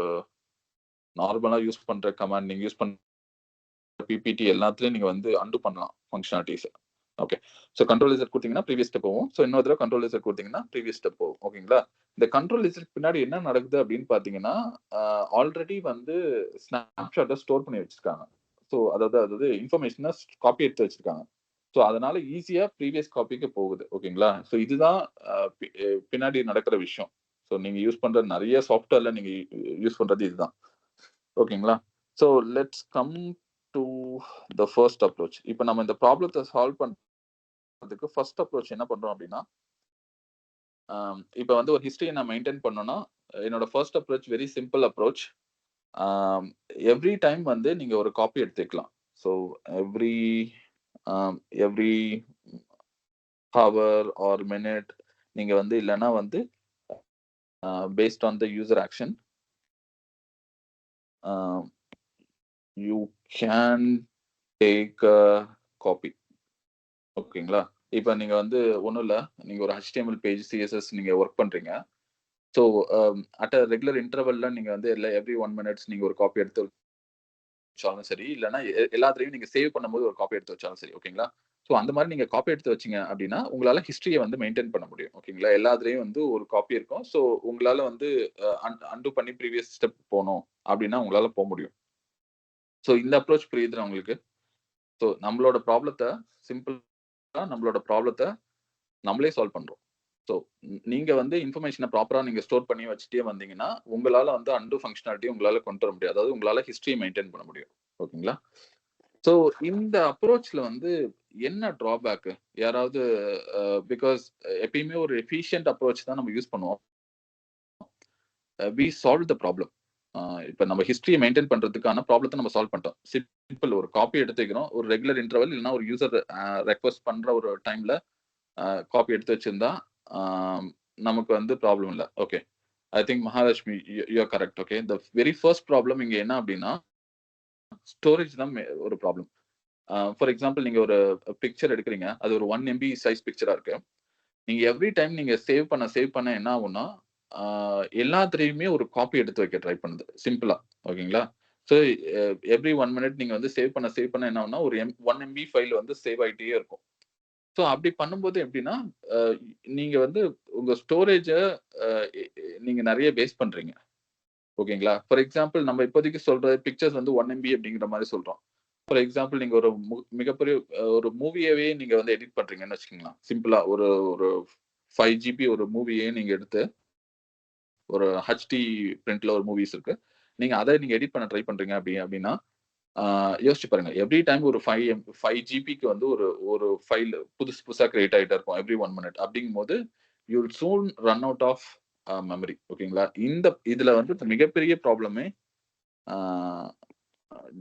நார்மலா யூஸ் பண்ற கமாண்ட். நீங்க யூஸ் பண்ற பிபிடி எல்லாத்துலயும் நீங்க வந்து அன்டு பண்ணலாம் ஃபங்ஷனாலிட்டீஸ். ஓகே. ஸோ கண்ட்ரோல் இசட் குடுத்தீங்கன்னா ப்ரீவியஸ் ஸ்டெப் போகும். ஸோ இன்னொரு தடவ கண்ட்ரோல் இசட் குடுத்தீங்கன்னா ப்ரீவியஸ் ஸ்டெப் போகும். ஓகேங்களா? இந்த கண்ட்ரோல் இசட் பின்னாடி என்ன நடக்குது அப்படின்னு பார்த்தீங்கன்னா, ஆல்ரெடி வந்து ஸ்னாப்ஷாட்ட ஸ்டோர் பண்ணி வச்சிருக்காங்க. ஸோ அதாவது இன்ஃபர்மேஷன காப்பி எடுத்து வச்சிருக்காங்க. ஸோ அதனால ஈஸியா ப்ரீவியஸ் காப்பிக்கு போகுது. ஓகேங்களா? ஸோ இதுதான் பின்னாடி நடக்கிற விஷயம். ஸோ நீங்க யூஸ் பண்ற நெறைய சாஃப்ட்வேர்ல நீங்க யூஸ் பண்றது இதுதான். ஓகேங்களா? So let's come to the first approach. இப்ப நம்ம இந்த ப்ராப்ளத்த சால்வ் பண்றதுக்கு ஃபர்ஸ்ட் அப்ரோச் என்ன பண்றோம் அப்படின்னா, இப்ப வந்து ஒரு ஹிஸ்டரிய நான் மெயின்டெயின் பண்ணணும்னா, என்னோட first approach very simple approach. Every time வந்து நீங்க ஒரு காப்பி எடுத்துக்கலாம். So every every hour or minute நீங்க வந்து இல்லன்னா வந்து based on the user action you can take a copy. ஓகேங்களா? இப்ப நீங்க வந்து ஒண்ணும் இல்ல. நீங்க ஒரு HTML பேஜ், CSS நீங்க வொர்க் பண்றீங்க. ஸோ அட் அ ரெகுலர் இன்டர்வல்ல நீங்க வந்து எவ்ரி 1 மினிட்ஸ் நீங்க ஒரு காப்பி எடுத்து வச்சாலும் சரி, இல்லன்னா எல்லாத்துலயும் நீங்க சேவ் பண்ணும்போது ஒரு காப்பி எடுத்து வச்சாலும் சரி. ஓகேங்களா? ஸோ அந்த மாரி நீங்க காப்பி எடுத்து வச்சீங்க அப்டின்னா, உங்களால ஹிஸ்டரிய வந்து மெயின்டெயின் பண்ண முடியும். ஓகேங்களா? எல்லாத்துலயும் வந்து ஒரு காப்பி இருக்கும். ஸோ உங்களால வந்து அன்டு பண்ணி ப்ரீவியஸ் ஸ்டெப் போணும் அப்டின்னா உங்களால முடியும். ஸோ இந்த அப்ரோச் புரியுதா உங்களுக்கு? ஸோ நம்மளோட ப்ராப்ளத்த நம்மளே சால்வ் பண்றோம். ஸோ நீங்க வந்து இன்ஃபர்மேஷன ப்ராப்பரா நீங்க ஸ்டோர் பண்ணி வச்சுட்டே வந்தீங்கன்னா, உங்களால வந்து அன்டு ஃபங்ஷனாலிட்டி உங்களால கொண்டு வர முடியாது. அதாவது உங்களால ஹிஸ்டரிய மெயின்டெயின் பண்ண முடியும். ஓகேங்களா? ஸோ இந்த அப்ரோச்ல வந்து என்ன ட்ராபேக்? யாராவது பிகாஸ் எப்பயுமே ஒரு எஃபிஷியன்ட் அப்ரோச் தான் நம்ம யூஸ் பண்ணுவோம். We solve the problem. இப்ப நம்ம ஹிஸ்டரிய மெயின்டெயின் பண்றதுக்கான ப்ராப்ளத்த நம்ம சால்வ் பண்ணிட்டோம். சிம்பிள் ஒரு காப்பி எடுத்துக்கிறோம். ஒரு ரெகுலர் இன்டர்வல் இல்லன்னா ஒரு யூசர் ரெக்வெஸ்ட் பண்ற ஒரு டைம்ல காப்பி எடுத்து வச்சிருந்தா, நமக்கு வந்து ப்ராப்ளம் இல்ல. Okay. I think Mahalakshmi you are correct. Okay. The very first problem இங்க என்ன அப்டின்னா, ஸ்டோரேஜ் தான் ஒரு ப்ராப்ளம். ஃபார் எக்ஸாம்பிள் நீங்க ஒரு பிக்சர் எடுக்குறீங்க. அது ஒரு 1 MB சைஸ் பிக்சரா இருக்கு. நீங்க எவ்ரி டைம் நீங்க சேவ் பண்ண என்ன ஆகும்னா, ஆ எல்லாத்துலயுமே ஒரு காப்பி எடுத்து வைக்க ட்ரை பண்ணுது. சிம்பிளா. ஓகேங்களா? ஸோ எவ்ரி 1 மினிட் நீங்க வந்து சேவ் பண்ண என்ன ஆகும்னா, ஒரு 1 MB ஃபைல் வந்து சேவ் ஆயிட்டே இருக்கும். ஸோ அப்படி பண்ணும்போது எப்படின்னா, அ நீங்க வந்து உங்க ஸ்டோரேஜ அ எ எ நீங்க நெறைய வேஸ்ட் பண்றீங்க. ஓகேங்களா? ஃபார் எக்ஸாம்பிள் நம்ம இப்போதைக்கு சொல்ற பிக்சர்ஸ் வந்து 1 MB அப்படிங்கிற மாரி சொல்றோம். ஃபார் எக்ஸாம்பிள் நீங்க ஒரு மிகப்பெரிய ஒரு மூவியவே நீங்க வந்து எடிட் பண்றீங்கன்னு வச்சுக்கங்களேன். சிம்பிளா ஒரு ஒரு 5 ஜிபி ஒரு மூவியே நீங்க எடுத்து, ஒரு HD பிரிண்ட்ல ஒரு மூவிஸ் இருக்கு. நீங்க எடிட் பண்ண ட்ரை பண்றீங்க அப்படின்னா, யோசிச்சு பாருங்க. எவ்ரி டைம் ஒரு 5 ஜிபிக்கு வந்து ஒரு ஒரு ஃபைல் புதுசா கிரியேட் ஆயிட்டே இருக்கும். Every 1 minute. அப்படிங்கும்போது, you will soon run out of memory. ஓகேங்களா? இதுல வந்து மிகப்பெரிய ப்ராப்ளமே ah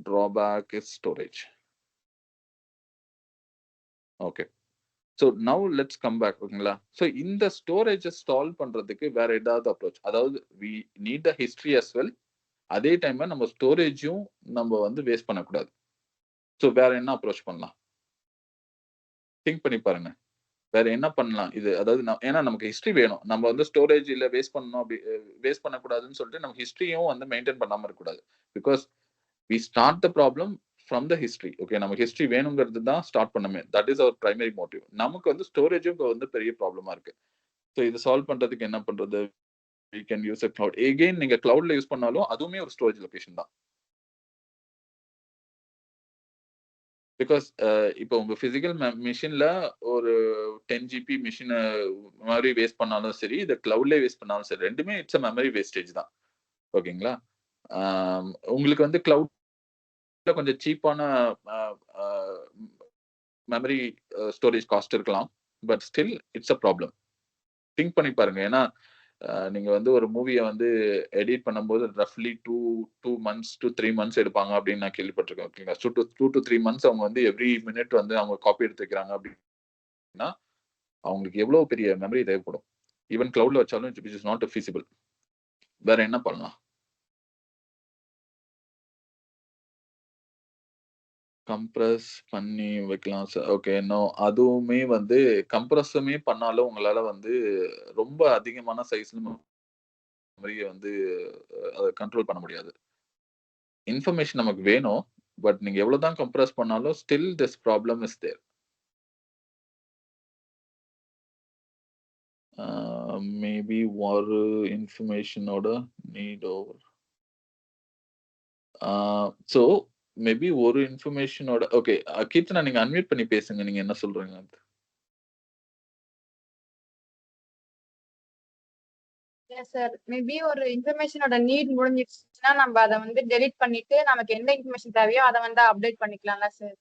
drawback is storage. Okay. So now let's come back. ஓகேங்களா? ஸோ இந்த ஸ்டோரேஜ சால்வ் பண்றதுக்கு வேற ஏதாவது அப்ரோச். அதாவது we need a history as well. அதே டைம்ல நம்ம ஸ்டோரேஜும் நம்ம வந்து வேஸ்ட் பண்ணக்கூடாது. ஸோ வேற என்ன அப்ரோச் பண்ணலாம்? திங்க் பண்ணி பாருங்க. வேற என்ன பண்ணலாம்? இது அதாவது ஏன்னா நமக்கு ஹிஸ்டரி வேணும். நம்ம வந்து ஸ்டோரேஜ் இல்ல வேஸ்ட் பண்ணக்கூடாதுன்னு சொல்லிட்டு நம்ம ஹிஸ்டரியும் வந்து மெயின்டெயின் பண்ணாம இருக்கக்கூடாது. Because we start the problem from the history. Okay. நமக்கு ஹிஸ்டரி வேணுங்கிறது தான் ஸ்டார்ட் பண்ணமே. That is our primary motive. நமக்கு வந்து ஸ்டோரேஜும் இப்ப வந்து பெரிய ப்ராப்ளமா இருக்கு. ஸோ இத சால்வ் பண்றதுக்கு என்ன பண்றது? We can use a cloud. Again நீங்க கிளவுட்ல யூஸ் பண்ணாலும் அதுவுமே ஒரு ஸ்டோரேஜ் லொகேஷன் தான். பிகாஸ் இப்போ உங்க பிசிக்கல் மெஷின்ல ஒரு 10 ஜிபி மெஷின மெமரி வேஸ்ட் பண்ணாலும் சரி, இத கிளவுட்லயே வேஸ்ட் பண்ணாலும் சரி, 2மே இட்ஸ் அ மெமரி வேஸ்டேஜ் தான். ஓகேங்களா? உங்களுக்கு வந்து கிளவுட்ல கொஞ்சம் சீப்பான அ அ மெமரி ஸ்டோரேஜ் காஸ்ட் இருக்கலாம். But still it's a problem. Think பண்ணி பாருங்க. ஏன்னா, நீங்க வந்து ஒரு மூவிய வந்து எடிட் பண்ணும்போது ரஃப்லி 2 மந்த்ஸ் டூ 3 மந்த்ஸ் எடுப்பாங்க அப்படின்னு நான் கேள்விப்பட்டுருக்கேன். ஓகேங்களா? 2 டூ 3 மந்த்ஸ் அவங்க வந்து எவ்ரி மினிட் வந்து அவங்க காப்பி எடுத்து வைக்கிறாங்க அப்படின்னா, அவங்களுக்கு எவ்வளவு பெரிய மெமரி தேவைப்படும். ஈவன் கிளவுட்ல வச்சாலும் விச் இஸ் நாட் ஃபீசிபிள். வேற என்ன பண்ணலாம்? கம்ப்ரஸ் பண்ணி வைக்கலாம் சார். ஓகே. அதுவுமே வந்து கம்ப்ரஸுமே பண்ணாலும் உங்களால வந்து ரொம்ப அதிகமான சைஸ்ல மெமரிய வந்து அத கண்ட்ரோல் பண்ண முடியாது. இன்ஃபர்மேஷன் நமக்கு வேணும். பட் நீங்க எவ்வளவு தான் கம்ப்ரஸ் பண்ணாலும் still this problem is there. Maybe ஒரு இன்ஃபர்மேஷனோட நீட் ஓவர். சோ மேபி ஒரு இன்ஃபர்மேஷனோட ஓகே. கீர்த்தனா நீங்க அன்மியூட் பண்ணி பேசுங்க. நீங்க என்ன சொல்றீங்க? இல்ல சார். மேபி ஒரு இன்ஃபர்மேஷனோட நீட் முடிஞ்சிருச்சுன்னா, நம்ம அத வந்து டெலீட் பண்ணிட்டு, நமக்கு எந்த இன்ஃபர்மேஷன் தேவையோ அத வந்து அப்டேட் பண்ணிக்கலாம்ல சார்?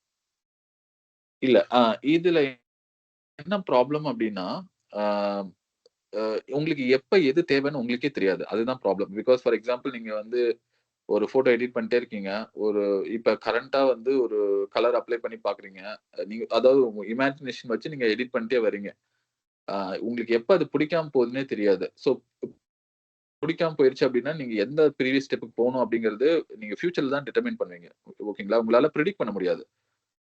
இல்ல. இதுல என்ன ப்ராப்ளம் அப்டின்னா, ஆ அ உங்களுக்கு எப்ப எது தேவைன்னு உங்களுக்கே தெரியாது. அதுதான் ப்ராப்ளம். பிகாஸ் ஃபார் எக்ஸாம்பிள் நீங்க வந்து ஒரு ஃபோட்டோ எடிட் பண்ணிட்டே இருக்கீங்க. ஒரு இப்ப கரண்ட்டா வந்து ஒரு கலர் அப்ளை பண்ணி பார்க்குறீங்க. நீங்க அதாவது உங்க இமேஜினேஷன் வச்சு நீங்க எடிட் பண்ணிட்டே வரீங்க. அ உங்களுக்கு எப்ப அது பிடிக்காம போகுதுன்னே தெரியாது. பிடிக்காம போயிருச்சு அப்டின்னா, நீங்க எந்த ப்ரீவியஸ் ஸ்டெப்க்கு போணும் அப்டிங்கிறது நீங்க ஃபியூச்சர்ல தான் டிட்டர்மைன் பண்ணுவீங்க. ஓகேங்களா? உங்களால பிரெடிக்ட் பண்ண முடியாது.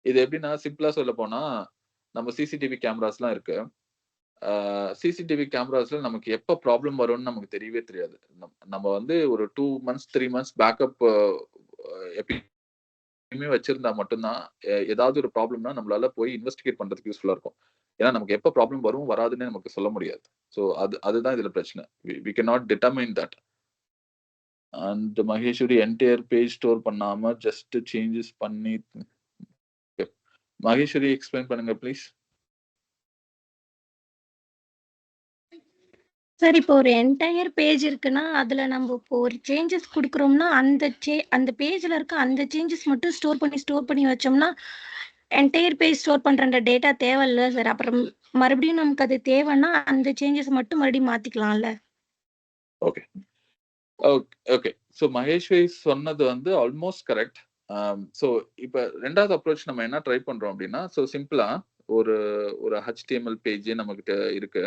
இது எப்டின்னா சிம்பிளா சொல்லப்போனா, நம்ம சிசிடிவி கேமராஸ்லாம் இருக்கு. ஆ சிசிடிவி கேமராஸ்ல நமக்கு எப்ப ப்ராப்ளம் வரும்னு நமக்கு தெரியவே தெரியாது. நம்ம வந்து ஒரு 2 மந்த்ஸ், 3 மந்த்ஸ் பேக்கப் எப்பயுமே வச்சிருந்தா மட்டும் தான், ஏதாவது ஒரு ப்ராப்ளம்னா நம்மளால போய் இன்வெஸ்டிகேட் பண்றதுக்கு யூஸ்ஃபுல்லா இருக்கும். ஏன்னா நமக்கு எப்ப ப்ராப்ளம் வரும், வராதுன்னு நமக்கு சொல்ல முடியாது. சோ அதுதான் இதுல பிரச்சனை. We cannot determine that. And Maheswari entire page store பண்ணாம ஜஸ்ட் சேஞ்சஸ் பண்ணி மகேஸ்வரி எக்ஸ்பிளைன் பண்ணுங்க ப்ளீஸ். சார் இப்போ ஒரு என்டையர் பேஜ் இருக்குன்னா, அதுல நம்ம இப்போ ஒரு சேஞ்சஸ் குடுக்குறோம்னா, அந்த பேஜ்ல இருக்க அந்த சேஞ்சஸ் மட்டும் ஸ்டோர் பண்ணி வச்சோம்னா, என்டையர் பேஜ் ஸ்டோர் பண்ற அந்த டேட்டா தேவையில்ல சார். அப்புறம் மறுபடியும் நமக்கு அது தேவைன்னா, அந்த சேஞ்சஸ் மட்டும் மறுபடியும் மாத்திக்கலாம்ல? ஓகே. ஓகே. சோ மகேஸ்வரி சொன்னது வந்து ஆல்மோஸ்ட் கரெக்ட். சோ இப்ப 2வது அப்ரோச் நம்ம என்ன ட்ரை பண்றோம் அப்டின்னா, சிம்பிளா ஒரு ஒரு HTML பேஜ் நம்மகிட்ட இருக்கு.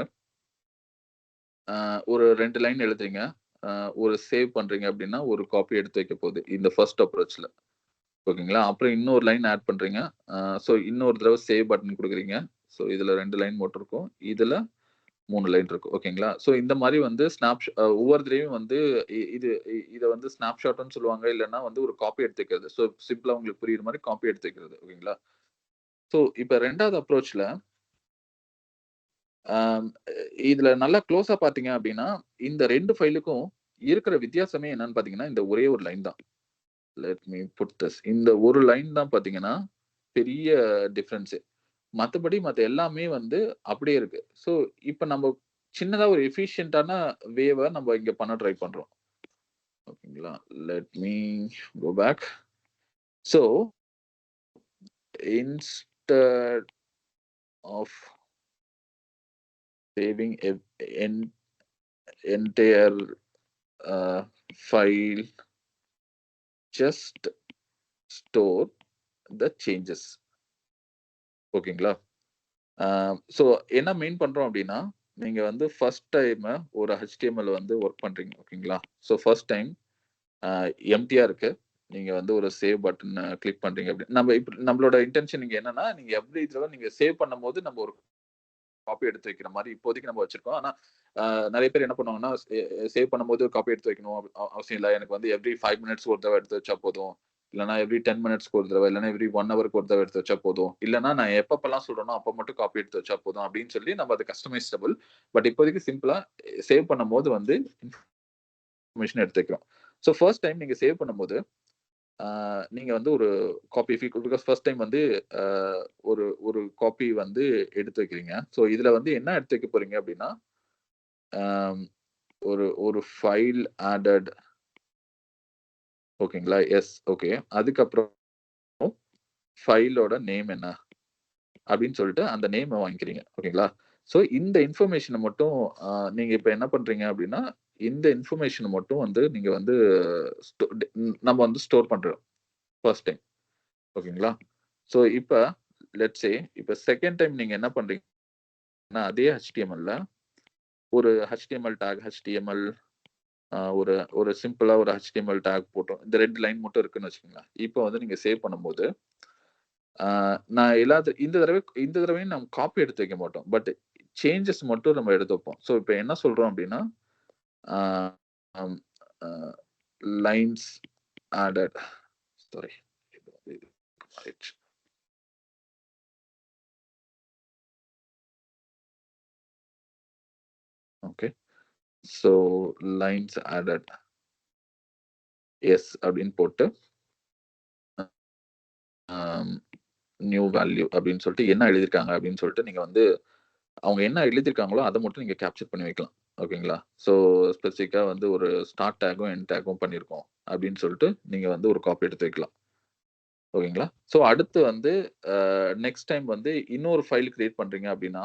ஒரு 2 லைன் எழுதுறீங்க. அ ஒரு சேவ் பண்றீங்க அப்டின்னா, ஒரு காப்பி எடுத்து வைக்க போகுது. இந்த ஃபர்ஸ்ட் அப்ரோச்ல. ஓகேங்களா? அப்புறம் இன்னொரு லைன் ஆட் பண்றீங்க. அ இன்னொரு தடவ சேவ் பட்டன் குடுக்குறீங்க. இதுல 2 லைன் மட்டும் இருக்கும். இதுல 3 லைன் இருக்கும். ஓகேங்களா? இந்த மாரி வந்து ஒவ்வொரு தடவையும் வந்து இத வந்து ஸ்னாப்ஷாட்ன்னு சொல்லுவாங்க. இல்லன்னா வந்து ஒரு காப்பி எடுத்து வைக்கிறது. சிம்பிளா உங்களுக்கு புரியிற மாரி காப்பி எடுத்து வைக்கிறது. ஓகேங்களா? இப்ப 2வது அப்ரோச்ல ஆம் இதுல நல்லா க்ளோஸா பார்த்தீங்க அப்டின்னா, இந்த 2 ஃபைலுக்கும் இருக்கிற வித்தியாசமே என்னன்னு பார்த்தீங்கன்னா, இந்த ஒரே ஒரு லைன் தான். Let me put this. இந்த ஒரு லைன் தான் பார்த்தீங்கன்னா, பெரிய டிஃபரன்ஸே. மத்தபடி மத்த எல்லாமே வந்து அப்படியே இருக்கு. இப்ப நம்ம சின்னதா ஒரு எஃபிஷியன்ட்டான வேவ நம்ம இங்க பண்ண ட்ரை பண்றோம். ஓகேங்களா? Let me go back. So instead of saving entire file, just store the changes. ஓகேங்களா? என்ன மீன் பண்றோம் அப்டின்னா, நீங்க வந்து ஃபர்ஸ்ட் டைம் ஒரு HTML வந்து வொர்க் பண்றீங்க. ஓகேங்களா? ஃபர்ஸ்ட் டைம் அ எம்ப்டியா இருக்கு. நீங்க வந்து ஒரு சேவ் பட்டன் கிளிக் பண்றீங்க அப்டி நம்மளோட இன்டென்ஷன் இங்க என்னன்னா, நீங்க எவ்ரி தடவ நீங்க சேவ் பண்ணும்போது நம்ம ஒரு காப்பி எடுத்து வைக்கிற மாரி இப்போதைக்கு நம்ம வச்சிருக்கோம். ஆனா, நெறைய பேர் என்ன பண்ணுவாங்கன்னா, சேவ் பண்ணும்போது காப்பி எடுத்து வைக்கணும் அவசியம் இல்ல. எனக்கு வந்து எவ்ரி 5 மினிட்ஸ்க்கு ஒரு தடவ எடுத்து வச்சா போதும். இல்லன்னா எவ்ரி 10 மினிட்ஸ்க்கு ஒரு தடவ, இல்லன்னா எவ்ரி 1 ஹவர்க்கு ஒரு தடவ எடுத்து வச்சா போதும். இல்லன்னா நான் எப்பப்பலாம் சொல்றேனோ, அப்ப மட்டும் காப்பி எடுத்து வச்சா போதும் அப்படின்னு சொல்லி நம்ம அது கஸ்டமைசபிள். பட் இப்போதைக்கு சிம்பிளா சேவ் பண்ணும்போது வந்து இன்ஃபர்மேஷன் எடுத்து வைக்கிறோம். ஃபர்ஸ்ட் டைம் நீங்க சேவ் பண்ணும்போது, நீங்க வந்து ஒரு காப்பி பிகாஸ் ஃபர்ஸ்ட் டைம் வந்து அ ஒரு ஒரு காப்பி வந்து எடுத்து வைக்கிறீங்க. இதுல வந்து என்ன எடுத்து வைக்க போறீங்க அப்படின்னா, ஆம் ஒரு ஒரு ஃபைல் ஆடட் ஓகேங்களா? எஸ். ஓகே. அதுக்கப்புறம் ஃபைலோட நேம் என்ன? அப்படின்னு சொல்லிட்டு அந்த நேம வாங்கிக்கிறீங்க. ஓகேங்களா? இந்த இன்ஃபர்மேஷன மட்டும் நீங்க இப்ப என்ன பண்றீங்க அப்படின்னா, இந்த இன்ஃபர்மேஷன மட்டும் வந்து நீங்க வந்து ஸ்டோ ட் நம்ம வந்து ஸ்டோர் பண்றோம். First time. ஓகேங்களா? இப்ப லெட்ஸ் சே இப்ப செகண்ட் டைம் நீங்க என்ன பண்றீங்கன்னா, அதே HTMLல ஒரு HTML டாக் HTML ஒரு ஒரு சிம்பிளா ஒரு HTML டாக் போட்டோம். இந்த 2 லைன் மட்டும் இருக்குன்னு வச்சுக்கோங்களேன். இப்ப வந்து நீங்க சேவ் பண்ணும்போது, நான் இந்த தடவையும் நம்ம காப்பி எடுத்து வைக்க மாட்டோம். பட் சேஞ்சஸ் மட்டும் நம்ம எடுத்து வைப்போம். ஸோ இப்போ என்ன சொல்றோம் அப்படின்னா lines added sorry okay. So lines added as அப்படின்னு போட்டு நியூ வேல்யூ அப்படின்னு சொல்லிட்டு என்ன எழுதியிருக்காங்க அப்படின்னு சொல்லிட்டு நீங்க வந்து அவங்க என்ன எழுதியிருக்காங்களோ அதை மட்டும் நீங்க கேப்சர் பண்ணி வைக்கலாம். ஓகேங்களா? ஸோ ஸ்பெசிஃபிக்கா வந்து ஒரு ஸ்டார்ட் டேக்கும் எண்ட் டேக்கும் பண்ணியிருக்கோம் அப்படின்னு சொல்லிட்டு நீங்க வந்து ஒரு காப்பி எடுத்து வைக்கலாம். ஓகேங்களா? ஸோ அடுத்து வந்து நெக்ஸ்ட் டைம் வந்து இன்னொரு ஃபைல் கிரியேட் பண்றீங்க அப்படின்னா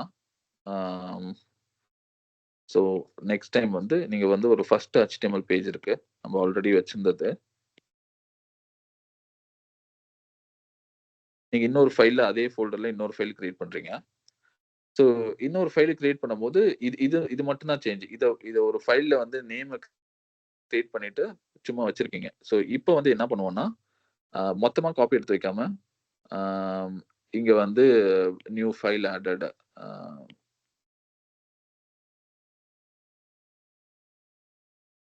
ஸோ நெக்ஸ்ட் டைம் வந்து நீங்க வந்து ஒரு ஃபர்ஸ்ட் HTML பேஜ் இருக்கு நம்ம ஆல்ரெடி வச்சிருந்தது. நீங்க இன்னொரு ஃபைல்ல அதே ஃபோல்டர்ல இன்னொரு ஃபைல் கிரியேட் பண்றீங்க. ஸோ இன்னொரு ஃபைல் கிரியேட் பண்ணும்போது இது மட்டும் தான் சேஞ்ச். இத ஒரு ஃபைல்ல வந்து நேம் கிரியேட் பண்ணிட்டு சும்மா வச்சிருக்கீங்க. ஸோ இப்போ வந்து என்ன பண்ணுவோம்னா மொத்தமா காப்பி எடுத்து வைக்காம இங்க வந்து நியூ ஃபைல் ஆடட்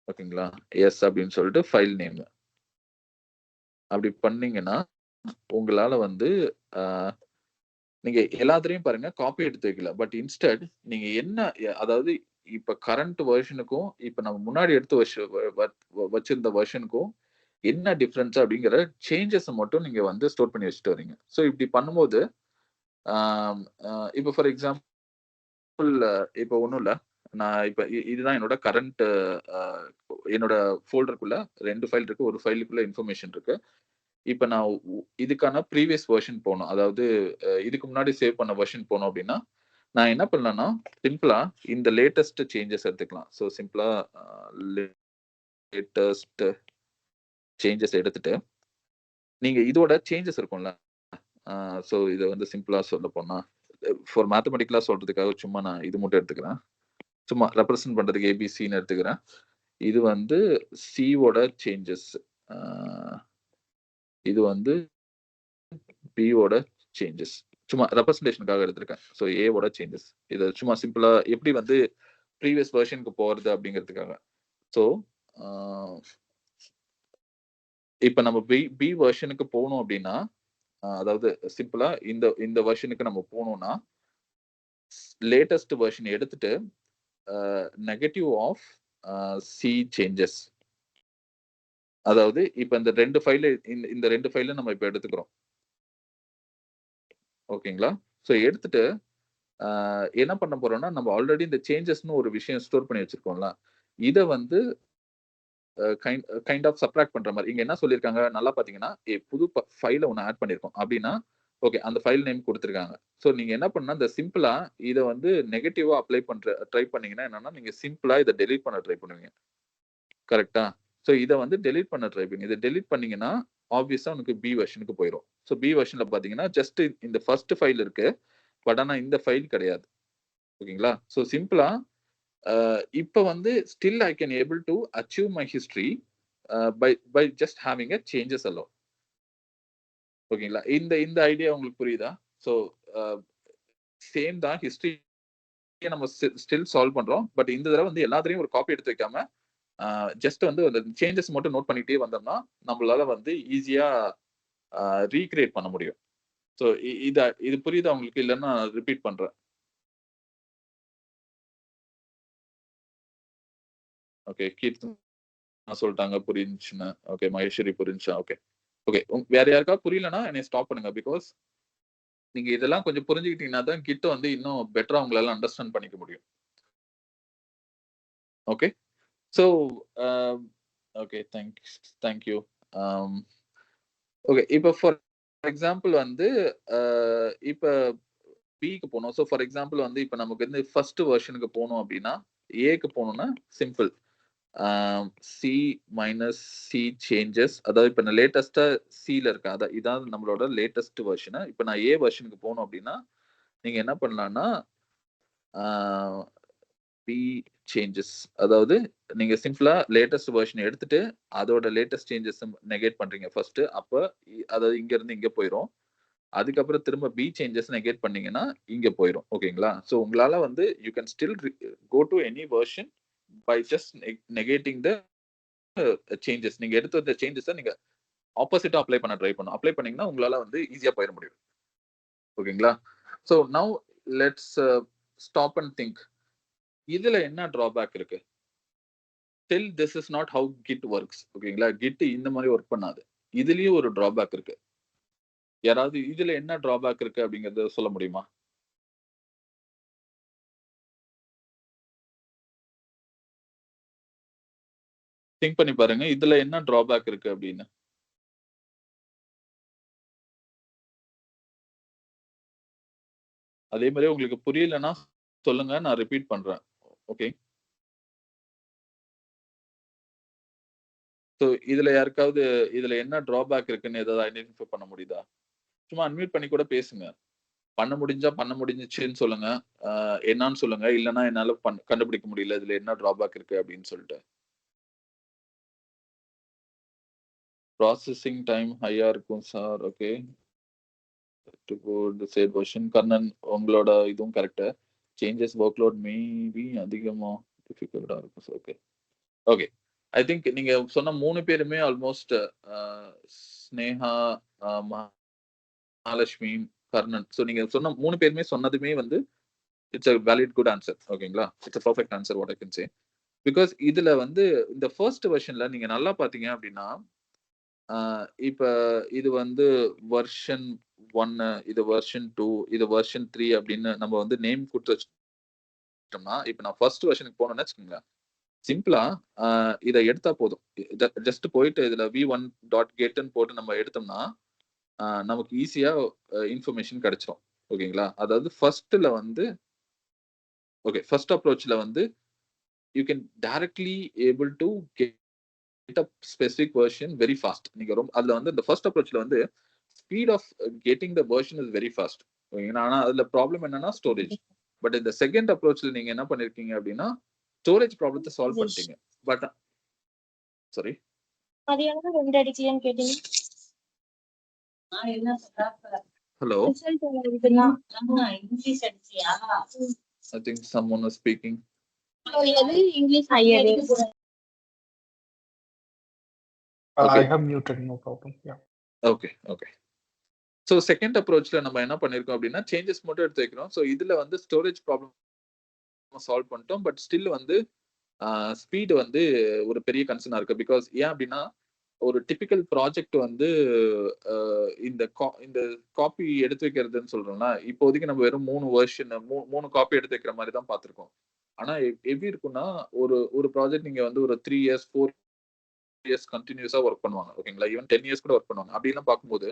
ஓகேங்களா? எஸ் அப்படின்னு சொல்லிட்டு ஃபைல் நேம் அப்படி பண்ணீங்கன்னா உங்களால வந்து நீங்க எல்லாத்துலயும் பாருங்க காப்பி எடுத்து வைக்கல. பட் இன்ஸ்டெட் நீங்க என்ன அதாவது இப்ப கரண்ட் வெர்ஷனுக்கும் இப்ப நம்ம முன்னாடி எடுத்து வச்சிருந்த வெர்ஷனுக்கும் என்ன டிஃபரன்ஸ் அப்படிங்கிற சேஞ்சஸ் மட்டும் நீங்க வந்து ஸ்டோர் பண்ணி வச்சுட்டு வரீங்க. ஸோ இப்படி பண்ணும்போது இப்போ ஃபார் எக்ஸாம்பிள் இப்போ ஒன்றும் இல்லை, நான் இப்போ இதுதான் என்னோட கரண்ட் என்னோட ஃபோல்டருக்குள்ள 2 ஃபைல் இருக்கு. ஒரு ஃபைலுக்குள்ள இன்ஃபர்மேஷன் இருக்கு. இப்போ நான் இதுக்கான ப்ரீவியஸ் வெர்ஷன் போகணும், அதாவது இதுக்கு முன்னாடி சேவ் பண்ண வெர்ஷன் போகணும் அப்படின்னா நான் என்ன பண்ணலாம்னா சிம்பிளா இந்த லேட்டஸ்ட் சேஞ்சஸ் எடுத்துக்கலாம். ஸோ சிம்பிளா லேட்டஸ்ட் சேஞ்சஸ் எடுத்துட்டு நீங்க இதோட சேஞ்சஸ் இருக்கும்ல. ஸோ இதை வந்து சிம்பிளா சொல்ல போனா ஃபார் மேத்தமெட்டிக்கலா சொல்றதுக்காக சும்மா நான் இது மட்டும் எடுத்துக்கிறேன். சும்மா ரெப்ரசன்ட் பண்றதுக்கு ஏபிசின்னு எடுத்துக்கிறேன். இது வந்து சியோட சேஞ்சஸ், இது வந்து பியோட சேஞ்சஸ். சும்மா ரெப்ரசன்டேஷனுக்காக எடுத்திருக்கேன். ஸோ ஏவோட சேஞ்சஸ். இதை சும்மா சிம்பிளா எப்படி வந்து ப்ரீவியஸ் வெர்ஷனுக்கு போறது அப்படிங்கிறதுக்காக. ஸோ இப்போ நம்ம பி வெர்ஷனுக்கு போகணும் அப்படின்னா அதாவது சிம்பிளா இந்த வெர்ஷனுக்கு நம்ம போகணும்னா லேட்டஸ்ட் வெர்ஷன் எடுத்துட்டு நெகட்டிவ் ஆஃப் சி சேஞ்சஸ், அதாவது இப்போ இந்த 2 ஃபைல் இந்த 2 ஃபைல நம்ம இப்போ எடுத்துக்கிறோம். ஓகேங்களா? ஸோ எடுத்துட்டு என்ன பண்ண போறோம்னா நம்ம ஆல்ரெடி இந்த சேஞ்சஸ்னு ஒரு விஷயம் ஸ்டோர் பண்ணி வச்சிருக்கோம்ல, இதை வந்து கைண்ட் ஆஃப் சப்ட்ராக்ட் பண்ற மாதிரி. இங்க என்ன சொல்லியிருக்காங்க நல்லா பாத்தீங்கன்னா புது ஃபைல ஒன்று ஆட் பண்ணிருக்கோம் அப்படின்னா ஓகே அந்த ஃபைல் நேம் கொடுத்துருக்காங்க. ஸோ நீங்க என்ன பண்ணா இந்த சிம்பிளா இதை வந்து நெகட்டிவா அப்ளை ட்ரை பண்ணீங்கன்னா என்னன்னா நீங்க சிம்பிளா இதை டெலீட் பண்ண ட்ரை பண்ணுவீங்க. கரெக்டா? ஸோ இதை வந்து டெலீட் பண்ண ட்ரை பண்ணுங்க. இதை டெலீட் பண்ணீங்கன்னா ஆப்வியஸா உனக்கு பி வெர்ஷனுக்கு போயிடும். ஸோ பி வெர்ஷன்ல பாத்தீங்கன்னா ஜஸ்ட் இந்த ஃபர்ஸ்ட் ஃபைல் இருக்கு, பட் ஆனா இந்த ஃபைல் கிடையாது. ஓகேங்களா? ஸோ சிம்பிளா இப்போ வந்து still I can able to achieve my history by just having a changes alone. ஓகேங்களா? இந்த ஐடியா உங்களுக்கு புரியுதா? ஸோ சேம் தான் ஹிஸ்டரி நம்ம ஸ்டில் சால்வ் பண்றோம். பட் இந்த தடவை வந்து எல்லாத்தையும் ஒரு காப்பி எடுத்து வைக்காம ஜஸ்ட் வந்து அந்த சேஞ்சஸ் மட்டும் நோட் பண்ணிட்டே வந்தோம்னா நம்மளால வந்து ஈஸியா ரீக்ரியேட் பண்ண முடியும். ஸோ இது புரியுதா உங்களுக்கு? இல்லைன்னா ரிப்பீட் பண்றேன். ஓகே, கீர்த்தனா சொல்லிட்டாங்க புரிஞ்சுன்னு. ஓகே, மகேஸ்வரி புரிஞ்சா? Okay okay. வேற யாருக்கா புரியலன்னா என்னை ஸ்டாப் பண்ணுங்க. பிகாஸ் நீங்க இதெல்லாம் கொஞ்சம் புரிஞ்சுக்கிட்டீங்கன்னா தான் கிட்ட வந்து இன்னும் பெட்டரா உங்களால அண்டர்ஸ்டாண்ட் பண்ணிக்க முடியும். Okay, so okay, thank you. Okay, இப்போ ஃபார் எக்ஸாம்பிள் வந்து இப்போ பிக்கு போகணும். ஸோ ஃபார் எக்ஸாம்பிள் வந்து இப்போ நமக்கு வந்து ஃபர்ஸ்ட் வெர்ஷனுக்கு போகணும் அப்படின்னா ஏக்கு போகணும்னா simple C minus C changes, அதாவது இப்போ நான் லேட்டஸ்டா சில இருக்கேன், அதான் இதான் நம்மளோட லேட்டஸ்ட் வெர்ஷனு. இப்போ நான் ஏ வெர்ஷனுக்கு போகணும் அப்படின்னா நீங்க என்ன பண்ணலாம்னா பி சேஞ்சஸ், அதாவது நீங்க சிம்பிளா லேட்டஸ்ட் வெர்ஷன் எடுத்துட்டு அதோட லேட்டஸ்ட் சேஞ்சஸ் நெகேட் பண்றீங்க ஃபர்ஸ்ட். அப்போ அதாவது இங்க இருந்து இங்க போயிடும். அதுக்கப்புறம் திரும்ப பி சேஞ்சஸ் நெகேட் பண்ணீங்கன்னா இங்க போயிடும். ஓகேங்களா? ஸோ உங்களால வந்து you can still go to any version by just negating the changes. நீங்க எடுத்து வந்த சேஞ்சஸை நீங்க ஆப்போசிட்டா அப்ளை பண்ண ட்ரை பண்ணும். அப்ளை பண்ணீங்கன்னா உங்களால வந்து ஈஸியா போயிட முடியும். ஓகேங்களா? So now let's stop and think. இதுல என்ன டிராபேக் இருக்கு? Still this is not how git works. ஓகேங்களா? கிட் இந்த மாதிரி ஒர்க் பண்ணாது. இதுலயும் ஒரு டிராபேக் இருக்கு. யாராவது இதுல என்ன டிராபேக் இருக்கு அப்படிங்கறத சொல்ல முடியுமா? திங்க் பண்ணி பாருங்க. இதுல என்ன டிராபேக் இருக்கு அப்படின்னு. அதே மாதிரி உங்களுக்கு புரியலன்னா சொல்லுங்க, நான் ரிப்பீட் பண்றேன். ஓகே. ஸோ இதுல யாருக்காவது இதுல என்ன டிராபேக் இருக்குன்னு ஏதாவது ஐடென்டிஃபை பண்ண முடியுதா? சும்மா அன்மியூட் பண்ணி கூட பேசுங்க. பண்ண முடிஞ்சா பண்ண முடிஞ்சுச்சுன்னு சொல்லுங்க. என்னன்னு சொல்லுங்க. இல்லைன்னா என்னால கண்டுபிடிக்க முடியல இதுல என்ன டிராபேக் இருக்கு அப்படின்னு சொல்லிட்டு. ப்ராசஸிங் டைம் ஹையா இருக்கும் sir. Okay. To go the said version. Karnan உங்களோட இதுவும் correct. Changes work load maybe அதிகமா டிஃபிகல்ட்டா இருக்கும் sir. Okay. Okay. I think நீங்க சொன்ன 3 பேருமே ஆல்மோஸ்ட் ஸ்னேகா, மகாலட்சுமி, கர்ணன். ஸோ நீங்க சொன்ன 3 பேருமே சொன்னதுமே வந்து it's a valid good answer. ஓகேங்களா? It's a perfect answer what I can say. Because இதுல வந்து இந்த ஃபர்ஸ்ட் வெர்ஷன்ல நீங்க நல்லா பாத்தீங்க அப்படின்னா இப்ப இது வந்து வெர்ஷன் 1, இது வெர்ஷன் 2, இது வெர்ஷன் 3 அப்படின்னு நம்ம வந்து நேம் கொடுத்து வச்சிட்டோம்னா, இப்ப நான் ஃபர்ஸ்ட் வெர்ஷனுக்கு போனேன்னு வச்சுக்கோங்க. சிம்பிளா இதை எடுத்தா போதும். ஜஸ்ட் போயிட்டு இதுல v1.getன்னு போட்டு நம்ம எடுத்தோம்னா நமக்கு ஈஸியா இன்ஃபர்மேஷன் கிடைச்சிடும். ஓகேங்களா? அதாவது ஃபர்ஸ்ட்ல வந்து ஓகே ஃபர்ஸ்ட் அப்ரோச்ல வந்து you can directly able to get a specific version very fast. நீங்க ரொம்ப அதுல வந்து இந்த ஃபர்ஸ்ட் அப்ரோச்ல வந்து speed of getting the version is very fast. ஓகேங்களா? ஆனா அதுல ப்ராப்ளம் என்னன்னா ஸ்டோரேஜ். பட் இந்த செகண்ட் அப்ரோச்ல நீங்க என்ன பண்ணிருக்கீங்க அப்படின்னா ஸ்டோரேஜ் ப்ராப்ளத்தை சால்வ் பண்ணிட்டீங்க. But sorry hello, I think someone is speaking. I have muted, no problem. Yeah. Okay, okay. So second அப்ரோச்ல நம்ம என்ன பண்ணிருக்கோம் அப்படின்னா சேஞ்சஸ் மட்டும் எடுத்து வைக்கிறோம். ஸோ இதுல வந்து ஸ்டோரேஜ் ப்ராப்ளம் சால்வ் பண்ணிட்டோம். பட் ஸ்டில் வந்து ஸ்பீடு வந்து ஒரு பெரிய கன்சர்னா இருக்கு. பிகாஸ் ஏன் அப்படின்னா ஒரு டிபிக்கல் ப்ராஜெக்ட் வந்து இந்த காப்பி எடுத்து வைக்கிறதுன்னு சொல்றோம்னா இப்போதைக்கு நம்ம வெறும் 3 வெர்ஷன் 3 காப்பி எடுத்து வைக்கிற மாதிரி தான் பார்த்திருக்கோம். ஆனா எப்படி இருக்குன்னா ஒரு ப்ராஜெக்ட் நீங்க வந்து ஒரு 3 years 4 years கண்டினியூஸா ஒர்க் பண்ணுவாங்க. ஓகேங்களா? ஈவன் 10 years கூட ஒர்க் பண்ணுவாங்க. அப்படி எல்லாம் பார்க்கும்போது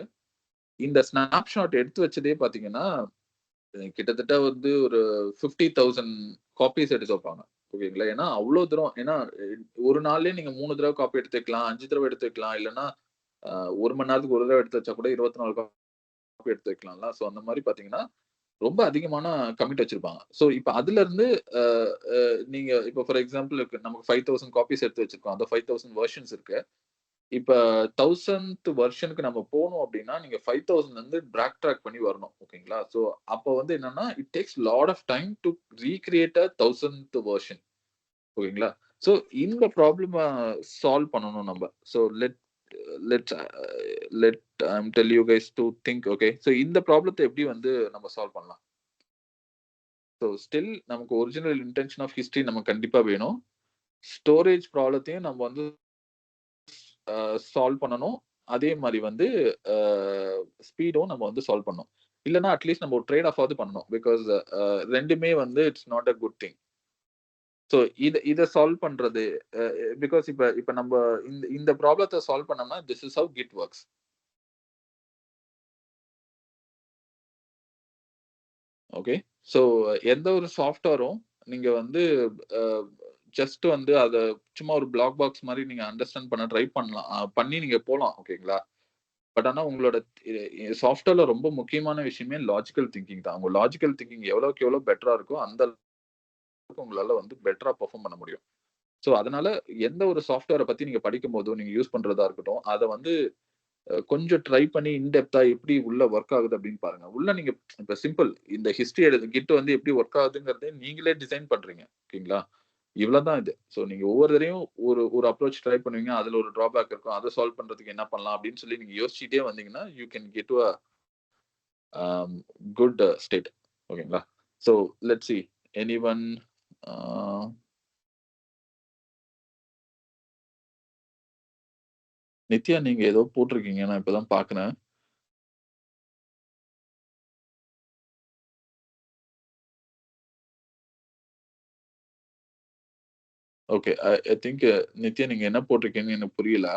இந்த ஸ்னாப்ஷாட் எடுத்து வச்சதே பாத்தீங்கன்னா கிட்டத்தட்ட வந்து ஒரு 50,000 காப்பீஸ் எடுத்து வைப்பாங்க. ஓகேங்களா? ஏன்னா அவ்வளவு தூரம். ஏன்னா ஒரு நாள்லயே நீங்க 3 தடவை காப்பி எடுத்து வைக்கலாம், 5 தடவை எடுத்து வைக்கலாம். இல்லைன்னா 1 மணி நேரத்துக்கு ஒரு தடவை எடுத்து வச்சா கூட 24 காப்பி எடுத்து வைக்கலாம்ல. ஸோ அந்த மாதிரி பாத்தீங்கன்னா ரொம்ப அதிகமான கமிட் வச்சிருப்பாங்க. ஸோ இப்ப அதுல இருந்து நீங்க இப்ப ஃபார் எக்ஸாம்பிள் நமக்கு 5,000 காப்பீஸ் எடுத்து வச்சிருக்கோம். அந்த 5,000 வெர்ஷன்ஸ் இருக்கு. இப்ப 1000th வெர்ஷனுக்கு நம்ம போகணும் அப்படின்னா நீங்க 5000 வந்து ட்ராக் பண்ணி வரணும். ஓகேங்களா? ஸோ அப்போ வந்து என்னன்னா it takes lot of time to recreate a 1000th version. ஓகேங்களா? ஸோ இந்த ப்ராப்ளம் சால்வ் பண்ணணும் நம்ம. So let tell you guys to think. Okay, so இந்த ப்ராப்ளத்தை எப்படி வந்து நம்ம சால்வ் பண்ணலாம்? ஸோ ஸ்டில் நமக்கு ஒரிஜினல் இன்டென்ஷன் ஆஃப் ஹிஸ்டரி நமக்கு கண்டிப்பா வேணும். ஸ்டோரேஜ் ப்ராப்ளத்தையும் நம்ம வந்து சால்வ் பண்ணணும். அதே மாதிரி வந்து ஸ்பீடும் நம்ம வந்து சால்வ் பண்ணணும். இல்லைன்னா அட்லீஸ்ட் நம்ம ஒரு ட்ரேட் ஆஃப் ஆவது பண்ணணும். பிகாஸ் ரெண்டுமே வந்து it's not a good thing. So இதை சால்வ் பண்றது பிகாஸ் இப்ப நம்ம இந்த ப்ராப்ளத்தை சால்வ் பண்ணோம்னா this is how git works. Okay, so எந்த ஒரு சாஃப்ட்வேரும் நீங்க வந்து ஜஸ்ட் வந்து அதை சும்மா ஒரு பிளாக் பாக்ஸ் மாதிரி நீங்க அண்டர்ஸ்டாண்ட் பண்ண ட்ரை பண்ணலாம், பண்ணி நீங்க போகலாம். ஓகேங்களா? பட் ஆனா உங்களோட சாஃப்ட்வேர்ல ரொம்ப முக்கியமான விஷயமே லாஜிக்கல் திங்கிங் தான். உங்க லாஜிக்கல் திங்கிங் எவ்வளவுக்கு எவ்வளவு பெட்டரா இருக்கோ அந்த அளவுக்கு உங்களால வந்து பெட்டரா பெர்ஃபார்ம் பண்ண முடியும். ஸோ அதனால எந்த ஒரு சாஃப்ட்வேரை பத்தி நீங்க படிக்கும் போதும் நீங்க யூஸ் பண்றதா இருக்கட்டும், அதை வந்து கொஞ்சம் ட்ரை பண்ணி இன்டெப்தா எப்படி உள்ள ஒர்க் ஆகுது அப்படின்னு பாருங்க. உள்ள நீங்க இப்ப சிம்பிள் இந்த ஹிஸ்டரி எழுது கிட் வந்து எப்படி ஒர்க் ஆகுதுங்கிறதே நீங்களே டிசைன் பண்றீங்க. ஓகேங்களா? இவ்வளவுதான் இது. ஸோ நீங்க ஒவ்வொரு தடவையும் ஒரு ஒரு அப்ரோச் ட்ரை பண்ணுவீங்க. அதுல ஒரு டிராபேக் இருக்கும். அதை சால்வ் பண்றதுக்கு என்ன பண்ணலாம் அப்படின்னு சொல்லி நீங்க யோசிச்சுட்டே வந்தீங்கன்னா you can get to a good state. ஓகேங்களா? So let's see anyone Nithya நீங்க ஏதோ போட்டிருக்கீங்க. நான் இப்பதான் பாக்குறேன். ஓகே. ஐ திங்க் நித்யா நீங்க என்ன போட்டிருக்கீங்கன்னு எனக்கு புரியல.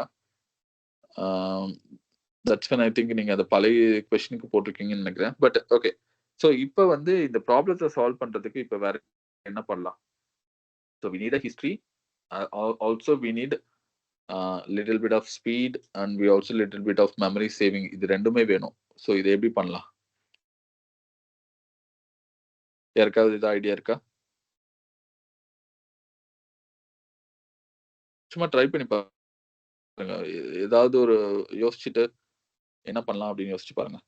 தட்ஸ் வென் ஐ திங்க் நீங்க அந்த பழைய கொஸ்டினுக்கு போட்டிருக்கீங்கன்னு நினைக்கிறேன். But okay. ஸோ இப்போ வந்து இந்த ப்ராப்ளத்தை சால்வ் பண்றதுக்கு இப்போ வேற என்ன பண்ணலாம்? So we need a history. Also we need little bit of speed and we also little bit of memory saving. இது ரெண்டுமே வேணும். ஸோ இதை எப்படி பண்ணலாம்? யாருக்காவது ஏதாவது ஐடியா இருக்கா? சும்மா ட்ரை பண்ணி பாருங்க. ஏதாவது ஒரு யோசிச்சுட்டு என்ன பண்ணலாம் அப்படின்னு யோசிச்சு பாருங்க.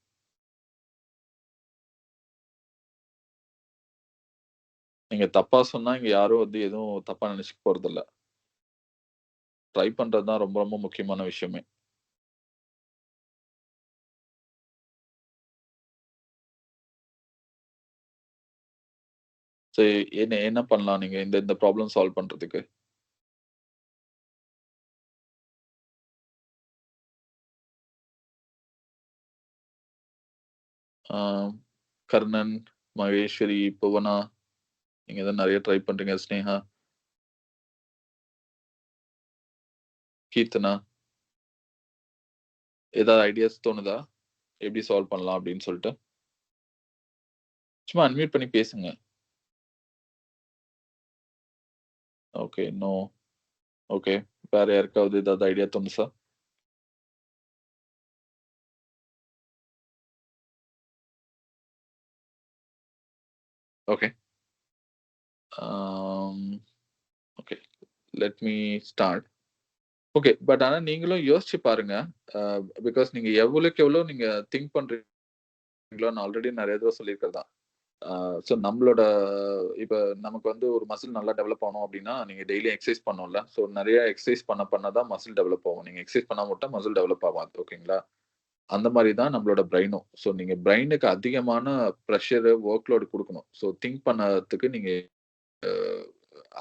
நீங்க தப்பா சொன்னா இங்க யாரும் வந்து எதுவும் தப்பா நினைச்சுக்க போறது இல்ல. ட்ரை பண்றது தான் ரொம்ப ரொம்ப முக்கியமான விஷயமே. ஸோ என்ன என்ன பண்ணலாம் நீங்க இந்த இந்த ப்ராப்ளம் சால்வ் பண்றதுக்கு? கர்ணன், மகேஸ்வரி, புவனா நீங்க தான் நிறைய ட்ரை பண்றீங்க. ஸ்னேகா, கீர்த்தனா ஏதாவது ஐடியாஸ் தோணுதா? எப்படி சால்வ் பண்ணலாம் அப்படின்னு சொல்லிட்டு? சும்மா அன்மியூட் பண்ணி பேசுங்க. ஓகே. நோ. ஓகே. வேற யாருக்காவது ஏதாவது ஐடியா தோணுச்சா? Okay. Okay. Let me start. Okay. But ஆனா நீங்களும் யோசிச்சு பாருங்க. பிகாஸ் நீங்க எவ்வளவுக்கு எவ்வளவு நீங்க திங்க் பண்றீங்களோ நான் ஆல்ரெடி நிறைய தடவை சொல்லியிருக்கிறது தான். ஸோ நம்மளோட இப்ப நமக்கு வந்து ஒரு மசில் நல்லா டெவலப் ஆகணும் அப்படின்னா நீங்க டெய்லி எக்ஸசைஸ் பண்ணணும்ல. ஸோ நிறைய எக்ஸசைஸ் பண்ண தான் மசில் டெவலப் ஆகும். நீங்க எக்ஸசைஸ் பண்ணா மட்டும் மசில் டெவலப் ஆகாது. ஓகேங்களா? அந்த மாதிரி தான் நம்மளோட பிரெயினும். ஸோ நீங்க பிரெயினுக்கு அதிகமான ப்ரெஷர், ஒர்க் லோட் குடுக்கணும். ஸோ திங்க் பண்ணதுக்கு நீங்க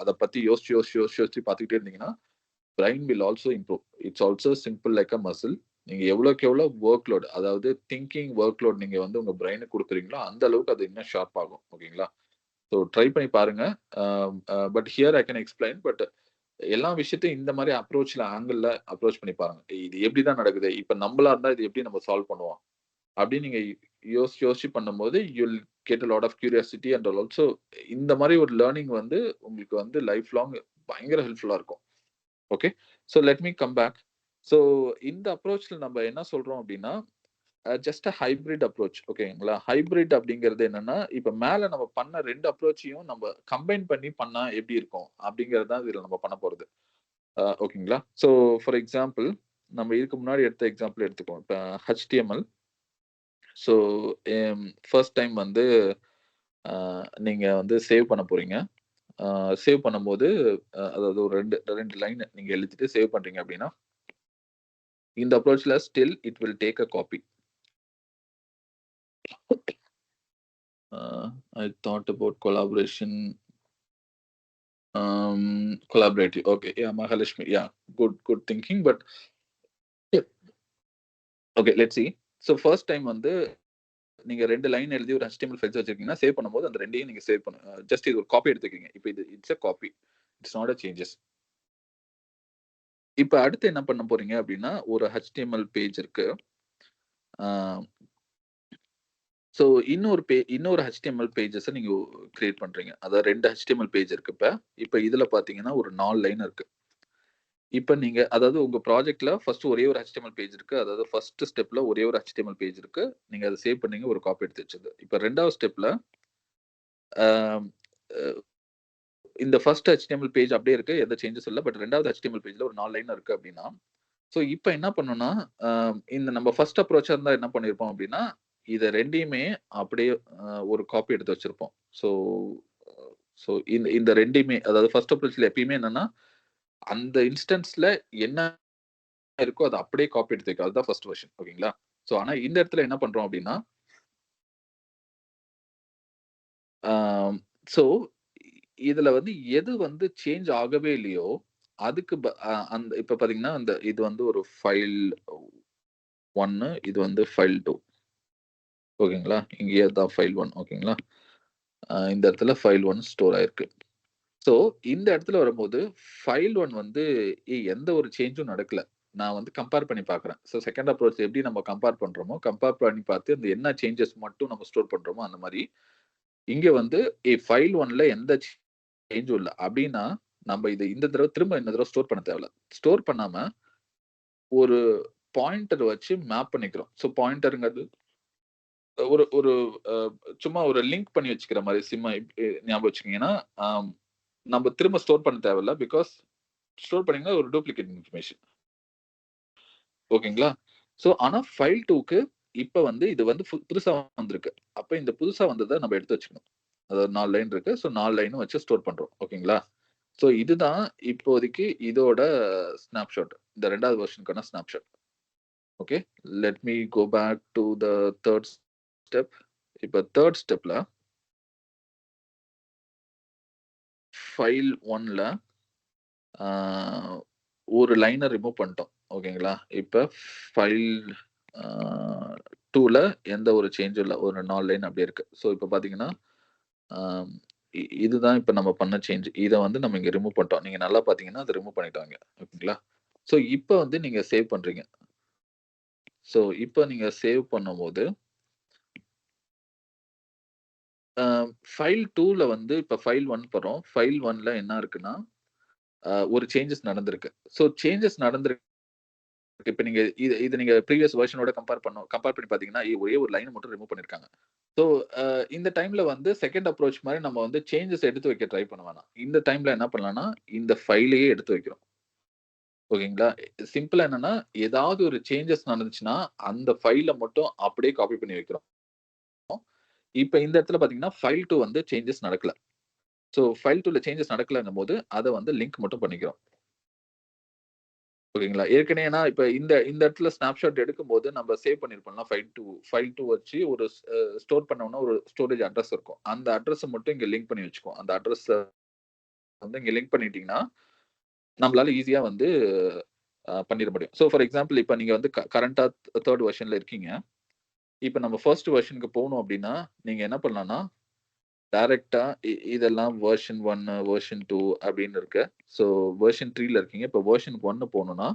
அத பத்தி யோசிச்சு பார்த்துக்கிட்டே இருந்தீங்கன்னா, brain will also improve. It's also simple like a muscle. நீங்க எவ்வளவுக்கு எவ்வளவு ஒர்க் லோட் அதாவது திங்கிங் ஒர்க் லோட் நீங்க வந்து உங்க பிரெயினுக்கு குடுக்குறீங்களோ, அந்த அளவுக்கு அது இன்னும் ஷார்ப் ஆகும். ஓகேங்களா? ஸோ ட்ரை பண்ணி பாருங்க. But here I can explain. But எல்லா விஷயத்தையும் இந்த மாதிரி ஆங்கிள் அப்ரோச் பண்ணி பாருங்க. இது எப்படிதான் நடக்குது? இப்ப நம்மளா இருந்தா இது எப்படி நம்ம சால்வ் பண்ணுவோம்? அப்படின்னு நீங்க யோசிச்சு பண்ணும்போது you will get a lot of curiosity and also இந்த மாதிரி ஒரு லேர்னிங் வந்து உங்களுக்கு வந்து லைஃப் லாங் பயங்கர ஹெல்ப்ஃபுல்லா இருக்கும். Okay. So let me come back. So இந்த அப்ரோச்ல நம்ம என்ன சொல்றோம் அப்படின்னா ஜஸ்ட் அ ஹைபிரிட் அப்ரோச். ஓகேங்களா? ஹைபிரிட் அப்படிங்கிறது என்னன்னா இப்ப மேல நம்ம பண்ண ரெண்டு அப்ரோச்சையும் நம்ம கம்பைன் பண்ணி பண்ணா எப்படி இருக்கும் அப்படிங்கிறது தான் இதுல நம்ம பண்ண போறது. ஓகேங்களா? ஸோ ஃபார் எக்ஸாம்பிள் நம்ம இதுக்கு முன்னாடி எடுத்த எக்ஸாம்பிள் எடுத்துக்குவோம். இப்போ HTML. ஸோ ஃபர்ஸ்ட் டைம் வந்து நீங்க வந்து சேவ் பண்ண போறீங்க. சேவ் பண்ணும்போது அதாவது ஒரு 2 லைன் நீங்க எழுதிட்டு சேவ் பண்றீங்க அப்படின்னா, இந்த அப்ரோச்ல still it will take a copy. I thought about collaboration. Collaborative. Okay. Yeah, Mahalakshmi. Yeah, good thinking. But okay, let's see. So first time வந்து நீங்க 2 லைன் எழுதி ஒரு HTML ஃபைல்ஸ் வச்சிருக்கீங்கன்னா, சேவ் பண்ணும்போது அந்த 2யும் நீங்க சேவ் பண்ணு ஜஸ்ட் இது ஒரு காப்பி எடுத்துக்கீங்க. இப்போ இது it's a copy. It's not a changes. இப்ப அடுத்து என்ன பண்ண போறீங்க அப்படின்னா, ஒரு HTML பேஜ் இருக்கு. ஸோ இன்னொரு HTML பேஜஸ நீங்க கிரியேட் பண்றீங்க. அதாவது 2 HTML பேஜ் இருக்கு இப்ப. இப்ப இதுல பார்த்தீங்கன்னா, ஒரு 4 லைன் இருக்கு. இப்ப நீங்க அதாவது உங்க ப்ராஜெக்ட்ல ஃபர்ஸ்ட் ஒரே ஒரு HTML பேஜ் இருக்கு. அதாவது ஃபர்ஸ்ட் ஸ்டெப்ல ஒரே ஒரு HTML பேஜ் இருக்கு. நீங்க அத சேவ் பண்ணீங்க, ஒரு காப்பி எடுத்து வச்சது. இப்ப 2வது ஸ்டெப்ல ஆம், அ இந்த ஃபர்ஸ்ட் HTML பேஜ் அப்படியே இருக்கு. எந்த சேஞ்சஸும் இல்ல. பட் 2வது HTML பேஜ்ல ஒரு 4 லைன் இருக்கு அப்படின்னா, ஸோ இப்போ என்ன பண்ணோம்னா இந்த நம்ம ஃபர்ஸ்ட் அப்ரோச்சா இருந்தா என்ன பண்ணியிருப்போம் அப்படின்னா இதை ரெண்டையுமே அப்படியே ஒரு காப்பி எடுத்து வச்சிருப்போம். ஸோ ஸோ இந்த இந்த ரெண்டையுமே அதாவது ஃபர்ஸ்ட் அப்ரோச்ல எப்பயுமே என்னன்னா அந்த இன்ஸ்டன்ஸ்ல என்ன இருக்கோ அதை அப்படியே காப்பி எடுத்து வைக்கும். அதுதான் ஃபர்ஸ்ட் வெர்ஷன். ஓகேங்களா? ஸோ ஆனா இந்த இடத்துல என்ன பண்றோம் அப்படின்னா ஸோ இதுல வந்து எது வந்து சேஞ்ச் ஆகவே இல்லையோ அதுக்கு அந்த இப்ப பாத்தீங்கன்னா அந்த இது வந்து ஒரு ஃபைல் 1 இது வந்து ஃபைல் 2. ஓகேங்களா? இங்கேயே தான் ஃபைல் 1. ஓகேங்களா? இந்த இடத்துல ஃபைல் 1 ஸ்டோர் ஆயிருக்கு. ஸோ இந்த இடத்துல வரும்போது ஃபைல் 1 வந்து எந்த ஒரு சேஞ்சும் நடக்கல. நான் வந்து கம்பேர் பண்ணி பார்க்குறேன். ஸோ செகண்ட் அப்ரோச் எப்படி நம்ம கம்பேர் பண்றோமோ, கம்பேர் பண்ணி பார்த்து அந்த என்ன சேஞ்சஸ் மட்டும் நம்ம ஸ்டோர் பண்றோமோ அந்த மாதிரி இங்க வந்து ஃபைல் 1ல எந்த சேஞ்சும் இல்ல. அப்படின்னா நம்ம இது இந்த தடவை திரும்ப இந்த தடவை ஸ்டோர் பண்ண தேவையில்ல. ஸ்டோர் பண்ணாம ஒரு பாயிண்டர் வச்சு மேப் பண்ணிக்கிறோம். ஸோ பாயிண்டர்ங்கிறது ஒரு ஒரு சும்மா ஒரு லிங்க் பண்ணி வச்சுக்கிற மாதிரி சிம்ம ஞாபகம் வச்சுக்கிங்கன்னா நம்ம திரும்ப ஸ்டோர் பண்ண தேவையில்ல. பிகாஸ் ஸ்டோர் பண்ணீங்கன்னா ஒரு டூப்ளிகேட் இன்ஃபர்மேஷன். ஓகேங்களா? ஸோ ஆனா ஃபைல் 2க்கு இப்ப வந்து இது வந்து புதுசா வந்திருக்கு. அப்ப இந்த புதுசா வந்ததை நம்ம எடுத்து வச்சுக்கணும். அதாவது 4 லைன் இருக்கு. ஸோ 4 லைனும் வச்சு ஸ்டோர் பண்றோம். ஓகேங்களா? ஸோ இதுதான் இப்போதைக்கு இதோட ஸ்னாப்ஷாட். இந்த 2வது வெர்ஷனுக்கான snapshot. Okay. Let me go back to the 3rd step. இப்ப 3rd ஸ்டெப்ல ஃபைல் 1ல ஒரு லைனை ரிமூவ் பண்ணிட்டோம். ஓகேங்களா? இப்ப ஃபைல் 2ல எந்த ஒரு சேஞ்சும் இல்ல. ஒரு 4 லைன் அப்படியே இருக்கு. ஸோ இப்ப பாத்தீங்கன்னா இதுதான் இப்ப நம்ம பண்ண சேஞ்ச். இதை வந்து நம்ம இங்க ரிமூவ் பண்ணிட்டோம். நீங்க நல்லா பாத்தீங்கன்னா அதை ரிமூவ் பண்ணிட்டாங்க. ஓகேங்களா? ஸோ இப்ப வந்து நீங்க சேவ் பண்றீங்க. ஸோ இப்ப நீங்க சேவ் பண்ணும்போது ஃபைல் 2ல வந்து இப்ப ஃபைல் 1 போறோம். ஃபைல் 1ல என்ன இருக்குன்னா ஒரு சேஞ்சஸ் நடந்திருக்கு. ஸோ சேஞ்சஸ் நடந்திருக்கு. இப்ப நீங்க இது நீங்க ப்ரீவியஸ் வெர்ஷனோட கம்பேர் பண்ணி பாத்தீங்கன்னா ஒரே ஒரு லைன் மட்டும் ரிமூவ் பண்ணிருக்காங்க. ஸோ இந்த டைம்ல வந்து செகண்ட் அப்ரோச் மாதிரி நம்ம வந்து சேஞ்சஸ் எடுத்து வைக்க ட்ரை பண்ண வேணாம். இந்த டைம்ல என்ன பண்ணலாம்னா இந்த ஃபைலையே எடுத்து வைக்கிறோம். ஓகேங்களா? சிம்பிளா என்னன்னா ஏதாவது ஒரு சேஞ்சஸ் நடந்துச்சுன்னா அந்த ஃபைல மட்டும் அப்படியே காப்பி பண்ணி வைக்கிறோம். இப்ப இந்த இடத்துல பாத்தீங்கன்னா ஃபைல் 2 வந்து சேஞ்சஸ் நடக்கல. ஸோ ஃபைல் 2ல சேஞ்சஸ் நடக்கலங்கும் போது அதை வந்து லிங்க் மட்டும் பண்ணிக்கிறோம். ஓகேங்களா? ஏற்கனவே ஏன்னா இப்ப இந்த இடத்துல ஸ்னாப்ஷாட் எடுக்கும்போது நம்ம சேவ் பண்ணிருப்போம்ல ஃபைல் 2 வச்சு ஒரு ஸ்டோர் பண்ணோம்னா ஒரு ஸ்டோரேஜ் அட்ரஸ் இருக்கும். அந்த அட்ரஸ் மட்டும் இங்க லிங்க் பண்ணி வச்சுக்குவோம். அந்த அட்ரஸ் வந்து இங்க லிங்க் பண்ணிட்டீங்கன்னா நம்மளால ஈஸியா வந்து பண்ணிட முடியும். ஸோ ஃபார் எக்ஸாம்பிள் இப்ப நீங்க வந்து கரண்டா 3rd வெர்ஷன்ல இருக்கீங்க. இப்ப நம்ம ஃபர்ஸ்ட் வெர்ஷனுக்கு போகணும் அப்படின்னா நீங்க என்ன பண்ணலாம்னா டைரக்டா இதெல்லாம் வெர்ஷன் 1 வெர்ஷன் 2 அப்படின்னு இருக்கு. ஸோ வெர்ஷன் 3ல இருக்கீங்க. இப்போ வெர்ஷன் 1 போகணும்னா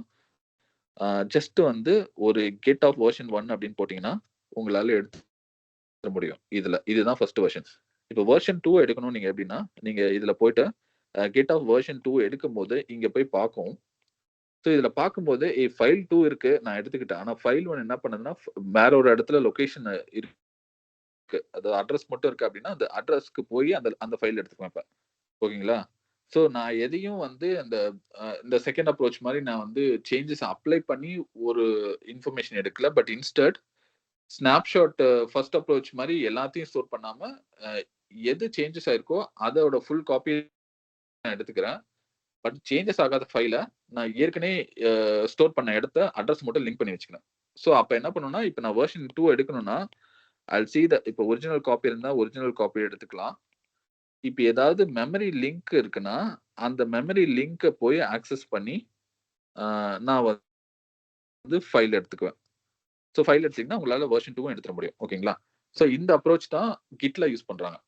ஜஸ்ட் வந்து ஒரு கெட் ஆஃப் வெர்ஷன் 1 அப்படின்னு போட்டீங்கன்னா உங்களால எடுத்துக்க முடியும். இதுதான் ஃபர்ஸ்ட் வெர்ஷன். இப்போ வெர்ஷன் 2 எடுக்கணும் நீங்க எப்படின்னா நீங்க இதுல போயிட்டு கெட் ஆஃப் வெர்ஷன் 2 எடுக்கும்போது இங்க போய் பார்க்கும். ஸோ இதுல பார்க்கும்போது ஃபைல் 2 இருக்கு நான் எடுத்துக்கிட்டேன். ஆனா ஃபைல் 1 என்ன பண்ணுதுன்னா வேற ஒரு இடத்துல லொகேஷன் இருக்கு. அது அட்ரஸ் மட்டும் இருக்கு அப்படின்னா அந்த அட்ரஸ்க்கு போய் அந்த ஃபைல் எடுத்துக்குவேன் இப்ப. ஓகேங்களா? ஸோ நான் எதையும் வந்து இந்த செகண்ட் அப்ரோச் மாதிரி நான் வந்து சேஞ்சஸ் அப்ளை பண்ணி ஒரு இன்ஃபர்மேஷன் எடுக்கல. But instead snapshot first approach மாதிரி எல்லாத்தையும் ஸ்டோர் பண்ணாம எது சேஞ்சஸ் ஆயிருக்கோ அதோட ஃபுல் காப்பி நான் எடுத்துக்கிறேன். பட் சேஞ்சஸ் ஆகாத ஃபைலை நான் ஏற்கனவே ஸ்டோர் பண்ண இடத்த அட்ரஸ் மட்டும் லிங்க் பண்ணி வச்சுக்கிறேன். ஸோ அப்ப என்ன பண்ணுன்னா இப்ப நான் வெர்ஷன் 2 எடுக்கணும்னா I'll see இப்போ ஒரிஜினல் காப்பி இருந்தா ஒரிஜினல் காப்பி எடுத்துக்கலாம். இப்ப ஏதாவது மெமரி லிங்க் இருக்குன்னா அந்த மெமரி லிங்கை போய் ஆக்சஸ் பண்ணி நான் வந்து ஃபைல் எடுத்துக்குவேன். ஸோ ஃபைல் எடுத்தீங்கன்னா உங்களால வெர்ஷன் 2 எடுத்துட முடியும். ஓகேங்களா? ஸோ இந்த அப்ரோச் தான் கிட்ல யூஸ் பண்றாங்க.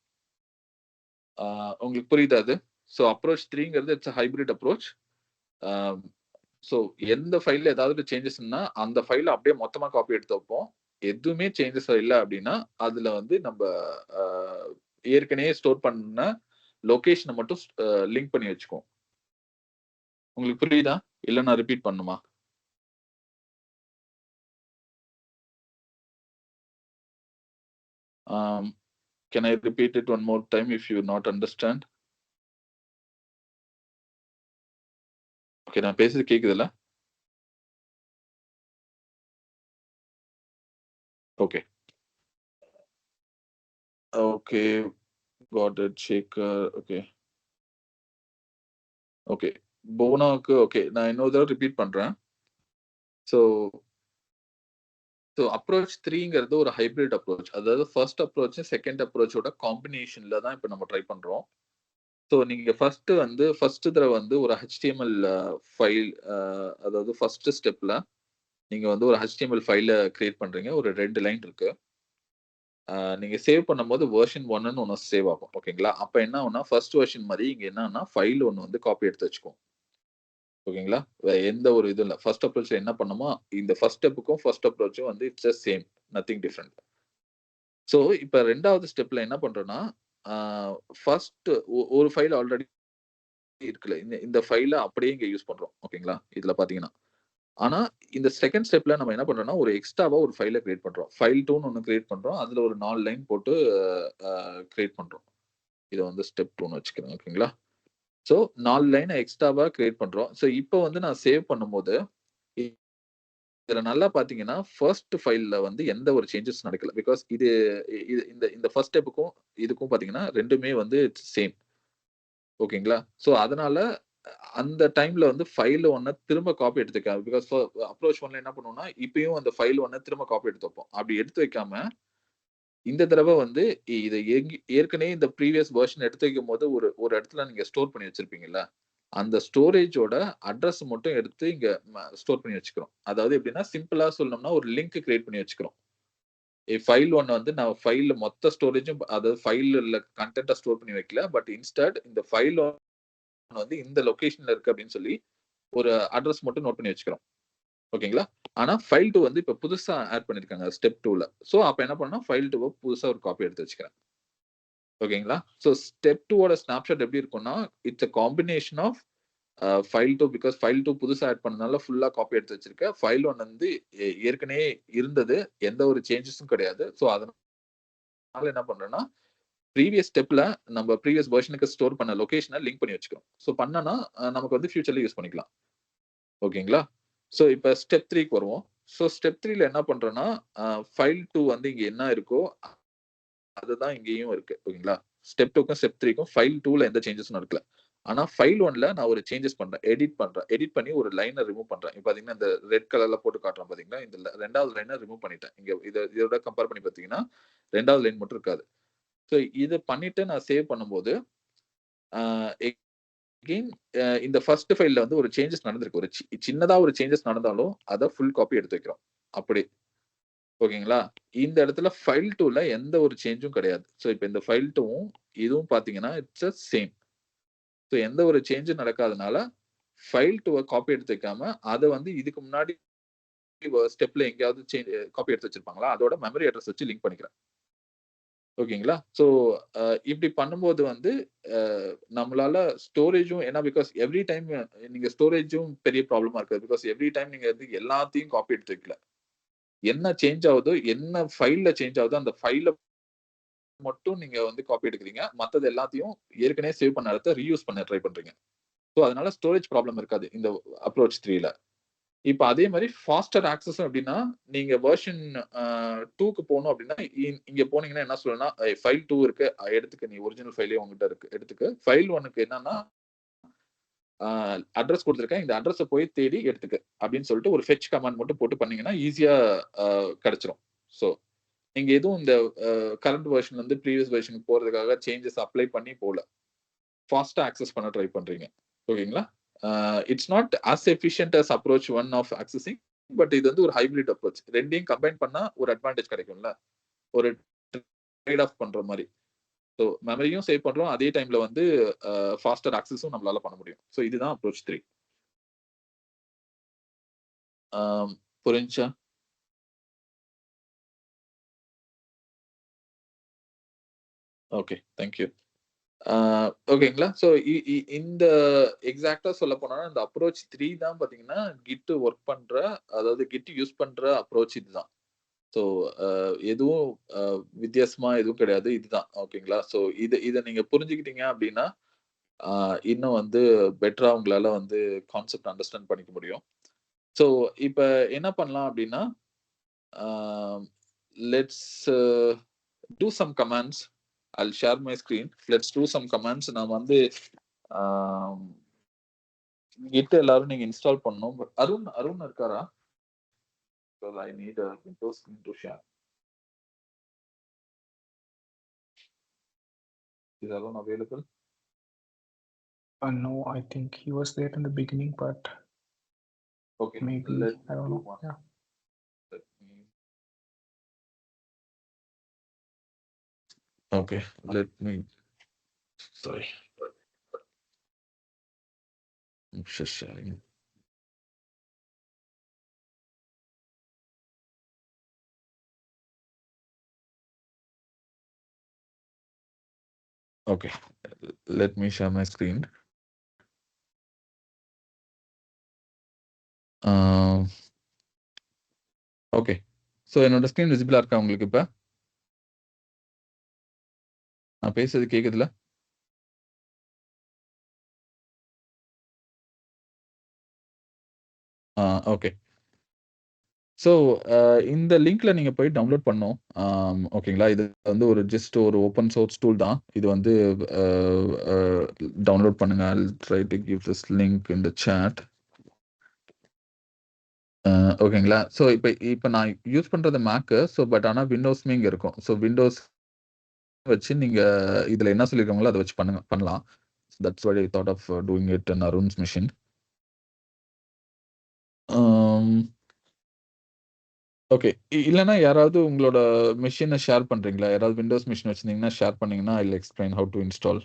உங்களுக்கு புரியுதா அது? ஸோ அப்ரோச் 3ங்கிறது இட்ஸ் ஹைபிரிட் அப்ரோச். ஸோ எந்த ஃபைல்ல ஏதாவது சேஞ்சஸ்னா அந்த ஃபைல அப்படியே மொத்தமா காப்பி எடுத்து வைப்போம். எதுவுமே சேஞ்சஸ் இல்லை அப்படின்னா அதுல வந்து நம்ம ஏற்கனவே ஸ்டோர் பண்ண லொகேஷனை மட்டும் லிங்க் பண்ணி வச்சுக்குவோம். உங்களுக்கு புரியுதா? இல்ல நான் ரிப்பீட் பண்ணுமா? Can I repeat it one more time if you not understand? Okay, நான் பேசுறது கேக்குதுல்ல? Okay. Okay. Got it. Shekar. Okay. Okay. போனாக்கு ஓகே. நான் இன்னொரு தடவ ரிப்பீட் பண்றேன். ஸோ அப்ரோச் 3ங்கிறது ஒரு ஹைபிரிட் அப்ரோச். அதாவது ஃபர்ஸ்ட் அப்ரோச், செகண்ட் அப்ரோச்சோட காம்பினேஷன்ல தான் இப்ப நம்ம ட்ரை பண்றோம். ஸோ நீங்க ஃபர்ஸ்ட் தடவ வந்து ஒரு HTML ஃபைல் அதாவது ஃபர்ஸ்ட் ஸ்டெப்ல நீங்க வந்து ஒரு HTML ஃபைல கிரியேட் பண்றீங்க. ஒரு 2 லைன் இருக்கு. நீங்க சேவ் பண்ணும்போது வெர்ஷன் 1ன்னு ஒண்ணு சேவ் ஆகும். ஓகேங்களா? அப்ப என்ன ஆகும்னா, ஃபர்ஸ்ட் வெர்ஷன் மாரி இங்க என்னன்னா, ஃபைல் ஒண்ணு வந்து காப்பி எடுத்து வச்சுக்கும். ஓகேங்களா? வேற எந்த ஒரு இதுவும் இல்ல. ஃபர்ஸ்ட் அப்ரோச்ல என்ன பண்ணோமோ, இந்த ஃபர்ஸ்ட் ஸ்டெப்புக்கும் ஃபர்ஸ்ட் அப்ரோச்சும் வந்து it's same. Nothing different. So இப்ப 2வது ஸ்டெப்ல என்ன பண்றோம்னா, ஆ ஃபர்ஸ்ட் ஒரு ஃபைல் ஆல்ரெடி இருக்குல்ல. இந்த ஃபைல அப்படியே இங்க யூஸ் பண்றோம். ஓகேங்களா? இதுல பாத்தீங்கன்னா. ஆனா, இந்த செகண்ட் ஸ்டெப்ல நம்ம என்ன பண்றோம்னா, ஒரு எக்ஸ்ட்ராவா ஒரு ஃபைல கிரியேட் பண்றோம். ஃபைல் 2ன்னு ஒண்ணு கிரியேட் பண்றோம். அதுல ஒரு 4 லைன் போட்டு கிரியேட் பண்றோம். இத வந்து ஸ்டெப் 2ன்னு வச்சுக்கிறேன். ஓகேங்களா? ஸோ 4 லைன எக்ஸ்ட்ராவா கிரியேட் பண்றோம். ஸோ இப்ப வந்து நான் சேவ் பண்ணும்போது, இதுல நல்லா பாத்தீங்கன்னா, ஃபர்ஸ்ட் ஃபைல்ல வந்து எந்த ஒரு சேஞ்சஸ் நடக்கல. பிகாஸ் இது இது இந்த இந்த ஃபர்ஸ்ட் ஸ்டெப்புக்கும், இதுக்கும் பாத்தீங்கன்னா 2மே வந்து இட்ஸ் சேம். ஓகேங்களா? ஸோ அதனால அந்த டைம்ல வந்து ஃபைல் 1 திரும்ப காப்பி எடுத்துக்காது. பிகாஸ் அப்ரோச் 1ல என்ன பண்ணுவோம்னா, இப்பயும் அந்த ஃபைல் 1 திரும்ப காப்பி எடுத்து வைப்போம். அப்படி எடுத்து வைக்காம, இந்த தடவ வந்து இத ஏற்கனவே இந்த ப்ரீவியஸ் வெர்ஷன் எடுத்து வைக்கும்போது ஒரு ஒரு இடத்துல நீங்க ஸ்டோர் பண்ணி வச்சிருப்பீங்கல்ல, அந்த ஸ்டோரேஜோட அட்ரஸ் மட்டும் எடுத்து இங்க ஸ்டோர் பண்ணி வச்சுக்கிறோம். அதாவது எப்படின்னா, சிம்பிளா சொல்லணும்னா ஒரு லிங்க் கிரியேட் பண்ணி வச்சுக்கிறோம். ஃபைல் 1 வந்து நான் ஃபைல்ல மொத்த ஸ்டோரேஜும் அதாவது ஃபைல்ல கன்டென்ட்ட ஸ்டோர் பண்ணி வைக்கல. பட் இன்ஸ்டட் இந்த ஃபைல் வந்து இந்த லொகேஷன்ல இருக்கு அப்படின்னு சொல்லி ஒரு அட்ரஸ் மட்டும் நோட் பண்ணி வச்சுக்கிறோம். ஓகேங்களா? ஆனா ஃபைல் 2 வந்து இப்ப புதுசா ஆட் பண்ணிருக்காங்க ஸ்டெப் 2ல. சோ அப்ப என்ன பண்ணனும் ஃபைல் 2 புதுசா ஒரு காப்பி எடுத்து வச்சுக்கிறேன். ஓகேங்களா? சோ ஸ்டெப் 2 ஓட ஸ்னாப்ஷாட் எப்படி இருக்கும்னா, it's a combination of file 2 because file 2 புதுசா ஆட் பண்ணனால ஃபுல்லா காப்பி எடுத்து வச்சிருக்கேன். ஃபைல் 1 வந்து ஏற்கனவே இருந்தது. எந்த ஒரு சேஞ்சஸும் கிடையாது. சோ அதனால என்ன பண்றேன்னா, ப்ரீவியஸ் ஸ்டெப்ல நம்ம ப்ரீவியஸ் வெர்ஷனுக்கு ஸ்டோர் பண்ண லொகேஷன லிங்க் பண்ணி வச்சுக்கிறோம். சோ பண்ணனா நமக்கு வந்து ஃபியூச்சர்ல யூஸ் பண்ணிக்கலாம். ஓகேங்களா? சோ இப்ப ஸ்டெப் 3க்கு வருவோம். சோ ஸ்டெப் 3ல என்ன பண்றோம்னா, ஃபைல் 2 வந்து இங்க என்ன இருக்கோ, அதுதான் இங்கேயும் இருக்கு. ஓகேங்களா? ஸ்டெப் 2க்கும் ஸ்டெப் 3க்கும் ஃபைல் 2ல எந்த சேஞ்சஸும் நடக்கல. ஆனா ஃபைல் 1ல நான் ஒரு சேஞ்சஸ் பண்றேன். எடிட் பண்றேன். எடிட் பண்ணி ஒரு லைன ரிமூவ் பண்றேன். இப்ப பாத்தீங்கன்னா, இந்த ரெட் கலர்ல போட்டு காட்டுறேன் பாத்தீங்களா? இந்த 2வது லைன ரிமூவ் பண்ணிட்டேன். இங்க இதோட கம்பேர் பண்ணி பாத்தீங்கன்னா, 2வது லைன் மட்டும் இருக்காது. சோ இத பண்ணிட்டு நான் சேவ் பண்ணும்போது, ஆ அகைன் இந்த ஃபர்ஸ்ட் ஃபைல்ல வந்து ஒரு சேஞ்சஸ் நடந்திருக்கு. ஒரு சின்னதா ஒரு சேஞ்சஸ் நடந்தாலும், அத ஃபுல் காப்பி எடுத்து வைக்கிறோம். அப்படி. ஓகேங்களா? இந்த இடத்துல ஃபைல் 2ல எந்த ஒரு சேஞ்சும் கிடையாது. சோ இப்ப இந்த ஃபைல் 2வும் இதுவும் பார்த்தீங்கன்னா, இட்ஸ் சேம். சோ எந்த ஒரு சேஞ்சும் நடக்காதனால, ஃபைல் 2வ காப்பி எடுத்து வைக்காம, அத வந்து இதுக்கு முன்னாடி ஸ்டெப்ல எங்கேயாவது காப்பி எடுத்து வச்சிருப்பாங்களா? அதோட மெமரி அட்ரஸ் வச்சு லிங்க் பண்ணிக்கிறேன். ஓகேங்களா? சோ இப்படி பண்ணும்போது வந்து நம்மளால ஸ்டோரேஜும் ஏன்னா பிகாஸ் எவ்ரி டைம் நீங்க ஸ்டோரேஜும் பெரிய ப்ராப்ளமா இருக்காது. பிகாஸ் எவ்ரி டைம் நீங்க வந்து எல்லாத்தையும் காப்பி எடுத்து வைக்கல. என்ன சேஞ்ச் ஆகுதோ, என்ன ஃபைல்ல சேஞ்ச் ஆகுதோ, அந்த ஃபைல மட்டும் நீங்க வந்து காப்பி எடுக்குறீங்க. மத்தது எல்லாத்தையும் ஏற்கனவே சேவ் பண்ண இடத்த ரீயூஸ் பண்ண ட்ரை பண்றீங்க. சோ அதனால ஸ்டோரேஜ் ப்ராப்ளம் இருக்காது. இந்த அப்ரோச் 3ல. இப்ப அதே மாரி ஃபாஸ்டர் ஆக்சஸும் எப்படின்னா, நீங்க வெர்ஷன் 2க்கு போணும் அப்படின்னா, இங்க போனீங்கன்னா என்ன சொல்லணும்னா, ஃபைல் 2 இருக்கு. எடுத்துக்க நீ ஒரிஜினல் ஃபைலே உன்கிட்ட இருக்கு. எடுத்துக்க. ஃபைல் 1க்கு என்னன்னா, அட்ரஸ் குடுத்திருக்கேன். இந்த அட்ரஸ போய் தேடி எடுத்துக்க. அப்படின்னு சொல்லிட்டு ஒரு ஃபெட்ச் கமாண்ட் மட்டும் போட்டு பண்ணீங்கன்னா, ஈஸியா அ கிடைச்சிரும். சோ நீங்க எதுவும் இந்த கரண்ட் வெர்ஷன்ல இருந்து ப்ரீவியஸ் வெர்ஷனுக்கு போறதுக்காக சேஞ்சஸ் அப்ளை பண்ணி போல. ஃபாஸ்ட்டா ஆக்சஸ் பண்ண ட்ரை பண்றீங்க. ஓகேங்களா? It's not as efficient as approach 1 of accessing. But இது வந்து ஒரு ஹைபிரிட் அப்ரோச். 2யும் கம்பைன் பண்ணா ஒரு அட்வான்டேஜ் கிடைக்கும்ல. ஒரு ட்ரேட் ஆஃப் பண்ற மாரி. சோ மெமரியும் சேவ் பண்றோம். அதே டைம்ல வந்து ஃபாஸ்டர் ஆக்சஸும் நம்மளால பண்ண முடியும். சோ இதுதான் அப்ரோச் 3. ஆம் புரிஞ்சுச்சா? ஓகே. Thank you. ஆ ஓகேங்களா? சோ இந்த எக்ஸாக்ட்டா சொல்லப்போனா, இந்த அப்ரோச் 3 தான் பார்த்தீங்கன்னா, கிட் வொர்க் பண்ற அதாவது கிட் யூஸ் பண்ற அப்ரோச் இதுதான். ஸோ எதுவும் அ வித்தியாசமா எதுவும் கிடையாது. இதுதான். ஓகேங்களா? ஸோ இத நீங்க புரிஞ்சுக்கிட்டீங்க அப்டின்னா, ஆ இன்னும் வந்து பெட்டரா உங்களால வந்து கான்செப்ட் அண்டர்ஸ்டாண்ட் பண்ணிக்க முடியும். ஸோ இப்ப என்ன பண்ணலாம் அப்டின்னா, ஆ let's do some commands. I'll share my screen. Let's do some commands. நான் வந்து git எல்லாரும் நீங்க இன்ஸ்டால் பண்ணணும். பட் அருண் இருக்காரா? Because I need a Windows screen to share. Is Arun available? No, I think he was there in the beginning, but Okay, maybe I don't know. Yeah. Let me... Okay, let me. Sorry. I'm just sharing. Okay, let me share my screen. Okay so என்னோட screen விசிபிளாக இருக்கா உங்களுக்கு இப்போ? நான் பேசுறது கேட்குதுல? Okay. So இந்த லிங்க்ல நீங்கள் போய் டவுன்லோட் பண்ணோம். ஓகேங்களா? இது வந்து ஒரு ஜஸ்ட் ஒரு ஓப்பன் சோர்ஸ் டூல் தான். இது வந்து டவுன்லோட் பண்ணுங்க. I'll try to give this link in the chat. ஓகேங்களா? ஸோ இப்போ நான் யூஸ் பண்ணுறது மேக்கு. ஸோ பட் ஆனால் விண்டோஸ்மே இங்கே இருக்கும். ஸோ விண்டோஸ் வச்சு நீங்கள் இதில் என்ன சொல்லியிருக்காங்களோ அதை வச்சு பண்ணலாம். That's why I thought of doing it in Arun's machine. Okay. இல்லைன்னா யாராவது உங்களோட மெஷினை ஷேர் பண்ணுறீங்களா? யாராவது விண்டோஸ் மிஷின் வச்சுருந்தீங்கன்னா ஷேர் பண்ணிங்கன்னா I will explain how to install.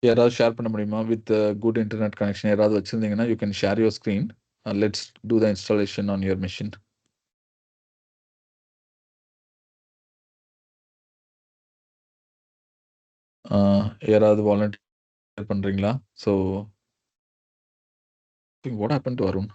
யாராவது ஷேர் பண்ண முடியுமா? வித் குட் இன்டர்நெட் கனெக்ஷன் யாராவது வச்சுருந்தீங்கன்னா you can share your screen. Let's do the installation on your machine. யாராவது வாலண்டியர் பண்ணுறீங்களா? So what happen to Arun?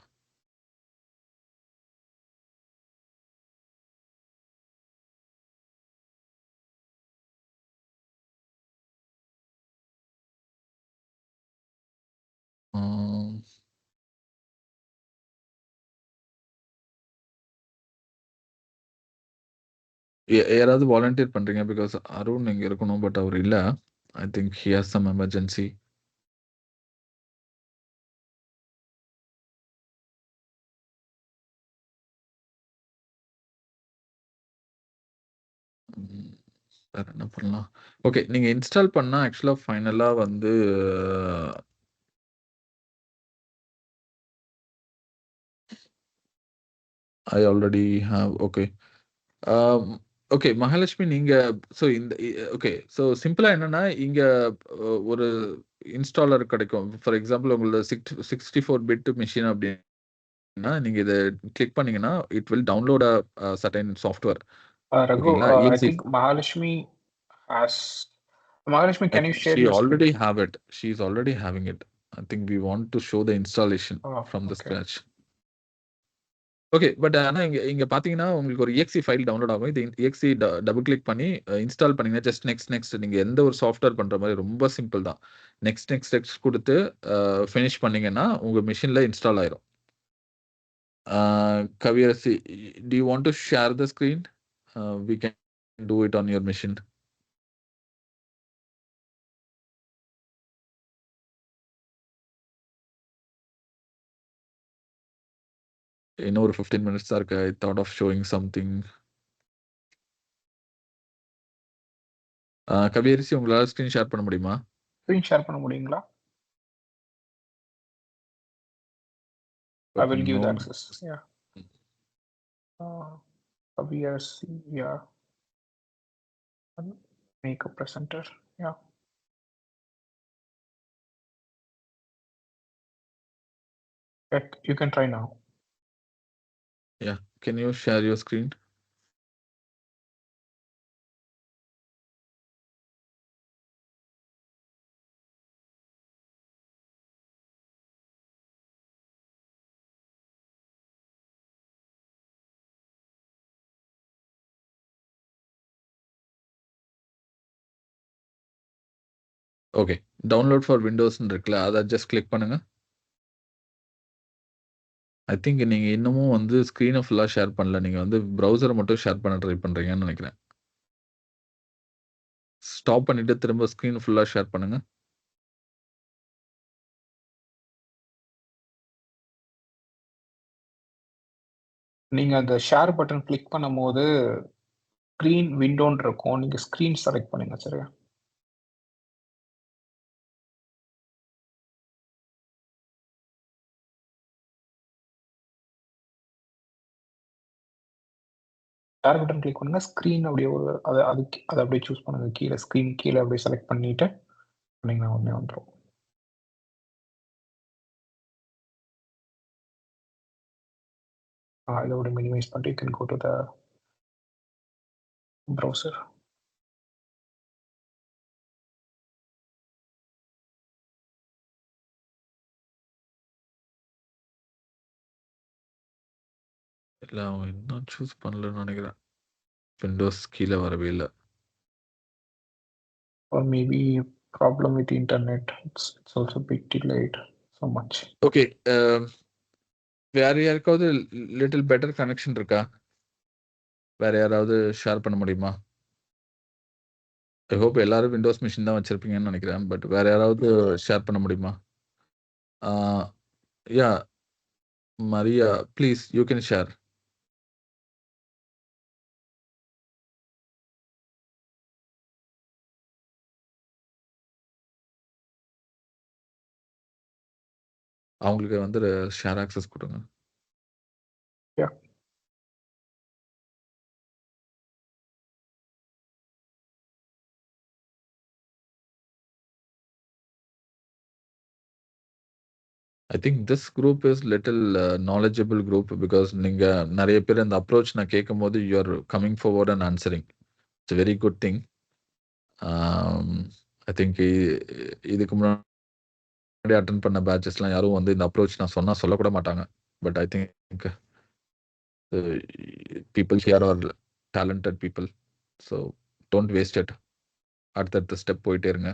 யாராவது வாலண்டியர் பண்ணுறீங்க? பிகாஸ் அருண் இங்கே இருக்கணும் பட் அவர் இல்லை. I think he has some emergency. வேற என்ன பண்ணலாம்? ஓகே, நீங்க இன்ஸ்டால் பண்ணா ஆக்சுவலா ஃபைனலா வந்து I already have. Okay. Okay Mahalakshmi, நீங்க ஸோ இந்த ஓகே ஸோ சிம்பிளா என்னன்னா இங்க ஒரு இன்ஸ்டாலர் கிடைக்கும். ஃபார் எக்ஸாம்பிள் உங்களோட 64 பிட் மிஷின் அப்படின்னா நீங்க இதை கிளிக் பண்ணீங்கன்னா it will download a certain software. Raghu, ஓகேங்களா? I think Mahalakshmi has. Mahalakshmi, can you share She your already screen? have it. She's already having it. I think we want to show the installation Oh, from the okay. scratch. Okay. But ஆனா இங்க பாத்தீங்கன்னா உங்களுக்கு ஒரு exe file download ஆகும். இது exe double click பண்ணி install பண்ணீங்கன்னா just next நீங்க எந்த ஒரு சாஃப்ட்வேர் பண்ற மாதிரி ரொம்ப சிம்பிள் தான். நெக்ஸ்ட் கொடுத்து ஃபினிஷ் பண்ணீங்கன்னா உங்க மிஷின்ல இன்ஸ்டால் ஆயிரும். Kaviyarasi, do you want to share the screen? We can do it on your machine. இன்னும் ஒரு 15 minutes தான் இருக்கு. I thought of showing something. Kaviyarasi, உங்களால ஸ்கிரீன் ஷேர் பண்ண முடியுமா? Screen share பண்ண முடியுங்களா? I will give the access. Yeah. Kaviyarsi, yeah. Make a presenter. Yeah. You can try now. Yeah. Can you share your screen? Okay. Download for விண்டோஸ்ன்னு இருக்குல்ல, அதை just click பண்ணுங்க. ஐ think நீங்க இன்னமும் வந்து ஸ்க்ரீனை ஃபுல்லா ஷேர் பண்ணல. நீங்க வந்து ப்ரௌசரை மட்டும் ஷேர் பண்ண ட்ரை பண்றீங்கன்னு நினைக்கிறேன். ஸ்டாப் பண்ணிட்டு திரும்ப ஸ்க்ரீன் ஃபுல்லா ஷேர் பண்ணுங்க. நீங்க அந்த ஷேர் பட்டன் கிளிக் பண்ணும்போது ஸ்க்ரீன் விண்டோன்னு இருக்கும். நீங்க ஸ்க்ரீன் செலக்ட் பண்ணுங்க சரியா? ஷேர் பட்டன் கிளிக் பண்ணுங்க. ஸ்க்ரீன் அப்படியே ஒரு அதை அப்படியே சூஸ் பண்ணுங்க. கீழே ஸ்க்ரீன் கீழே அப்படியே செலக்ட் பண்ணிட்டு பண்ணீங்கன்னா உடனே வந்துடும். இதோட மினிமைஸ் பண்ணிட்டு you can go to the browser. இல்ல அவன் இன்னும் சூஸ் பண்ணலன்னு நினைக்கிறேன். விண்டோஸ் கீழே வரவே இல்லை. Or maybe a problem with the internet. It's also a bit delayed so much. Okay, வேற யாருக்காவது லிட்டில் பெட்டர் கனெக்ஷன் இருக்கா? வேற யாராவது ஷேர் பண்ண முடியுமா? ஐ ஹோப் எல்லாரும் விண்டோஸ் மிஷின் தான் வச்சிருப்பீங்கன்னு நினைக்கிறேன். பட் வேற யாராவது ஷேர் பண்ண முடியுமா? Yeah Maria, please you can share. அவங்களுக்கு வந்து ஷேர் ஆக்சஸ் கொடுங்க. Yeah. I think this group is little knowledgeable group because நீங்க நிறைய பேர் இந்த அப்ரோச் நான் கேட்கும் போது you are coming forward and answering. It's very good thing. I think இதுக்கு முன்னாடி அட்டன் பண்ண பேட்சஸ்லாம் யாரும் வந்து இந்த அப்ரோச் நான் சொன்னா சொல்லக்கூட மாட்டாங்க. But I think people here are talented people, so don't waste it. அடுத்த ஸ்டெப் போயிட்டே இருங்க.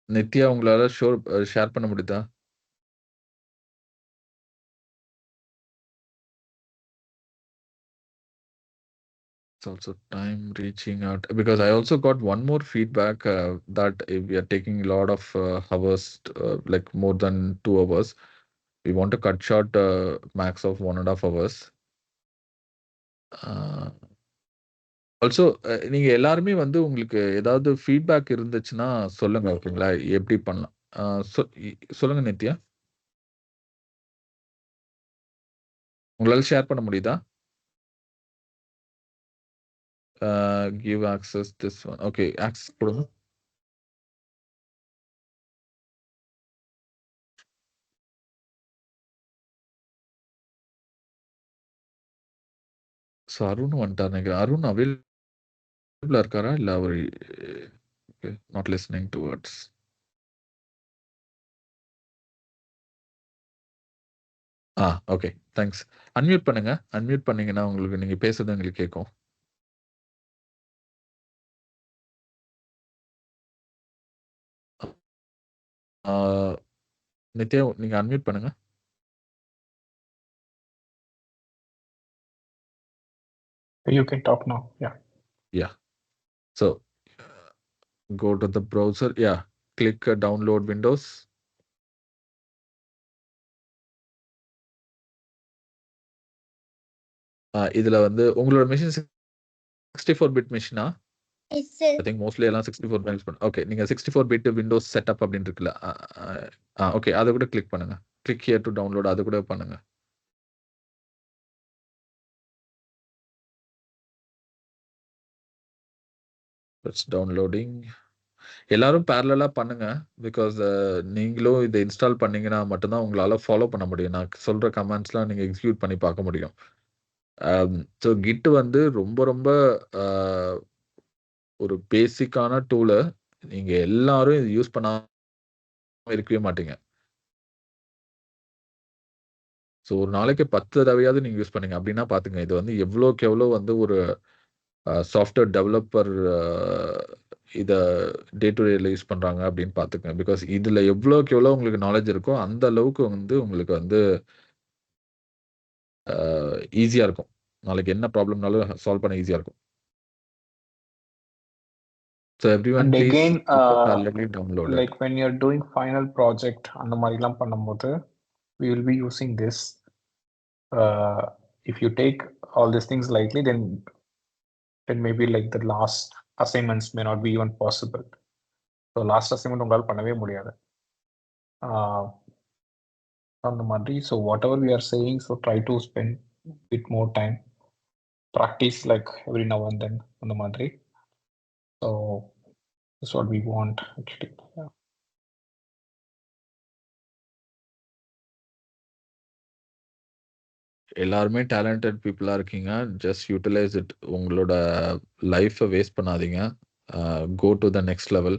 நித்யா உங்களால ஷேர் பண்ண முடியுதா? It's also time reaching out because I also got one more feedback that if we are taking a lot of hours, like more than 2 hours, we want to cut short max of 1.5 hours. Also நீங்க எல்லாருமே வந்து உங்களுக்கு ஏதாவது feedback இருந்துச்சுன்னா சொல்லுங்க. ஓகேங்களா? எப்படி பண்ணலாம்? சொல்லுங்க நித்யா. உங்களால ஷேர் பண்ண முடியுதா? Give access this one. Okay, access கொடுங்க. ஸோ அருண் வந்துட்டார் நினைக்கிறேன். அருண் அவைலபிளா இருக்காரா? இல்லை அவர் not listening to words. Okay, thanks. Unmute பண்ணுங்க. அன்மியூட் பண்ணீங்கன்னா உங்களுக்கு நீங்க பேசுறது எங்களுக்கு கேட்கும். நித்யா நீங்க அன்மியூட் பண்ணுங்க. You can talk now. Yeah. So go to the browser. Yeah, click download Windows. இதுல வந்து உங்களோட மெஷின் 64 பிட் மெஷினா? I think mostly எல்லாம் 64 பிட். ஓகே, நீங்க 64 பிட் விண்டோஸ் செட்டப் அப்படின்னு இருக்குல்ல, ஓகே, அதை கூட கிளிக் பண்ணுங்க. கிளிக் ஹியர் டு டவுன்லோட், அது கூட பண்ணுங்க. It's downloading. எல்லாரும் பேரலா பண்ணுங்க பிகாஸ் நீங்களும் இதை இன்ஸ்டால் பண்ணீங்கன்னா மட்டும்தான் உங்களால ஃபாலோ பண்ண முடியும். நான் சொல்ற கமெண்ட்ஸ்லாம் நீங்க எக்ஸிக்யூட் பண்ணி பார்க்க முடியும். ஸோ கிட் வந்து ரொம்ப ரொம்ப ஒரு பேசிக்கான டூலு. நீங்க எல்லாரும் இது யூஸ் பண்ணாம இருக்கவே மாட்டீங்க. ஸோ ஒரு நாளைக்கு 10 தடவையாவது நீங்க யூஸ் பண்ணுங்க. அப்படின்னா பாத்துங்க இது வந்து எவ்வளோக்கு எவ்வளோ வந்து ஒரு சாஃப்ட்வேர் டெவலப்பர் இதை டே டு டேல யூஸ் பண்ணுறாங்க அப்படின்னு பார்த்துக்கங்க. பிகாஸ் இதில் எவ்வளோக்கு எவ்வளோ உங்களுக்கு நாலேஜ் இருக்கோ அந்த அளவுக்கு வந்து உங்களுக்கு வந்து ஈஸியாக இருக்கும். நாளைக்கு என்ன ப்ராப்ளம்னாலும் சால்வ் பண்ண ஈஸியாக இருக்கும். So every one And please again, already download. like when you're doing final project அந்த மாதிரிலாம் பண்ணும்போது we will be using this. If you take all these things lightly, then maybe like the last assignments may not be even possible. So last assignment உங்களால் பண்ணவே முடியாது அந்த மாதிரி. So whatever we are saying, so try to spend a bit more time, practice like every now and then அந்த மாதிரி. So that's what we want actually. Yeah. எல்லாருமே talented பீப்புளாக இருக்கீங்க. Just utilize it. உங்களோட லைஃப்பை வேஸ்ட் பண்ணாதீங்க. Go to the next level.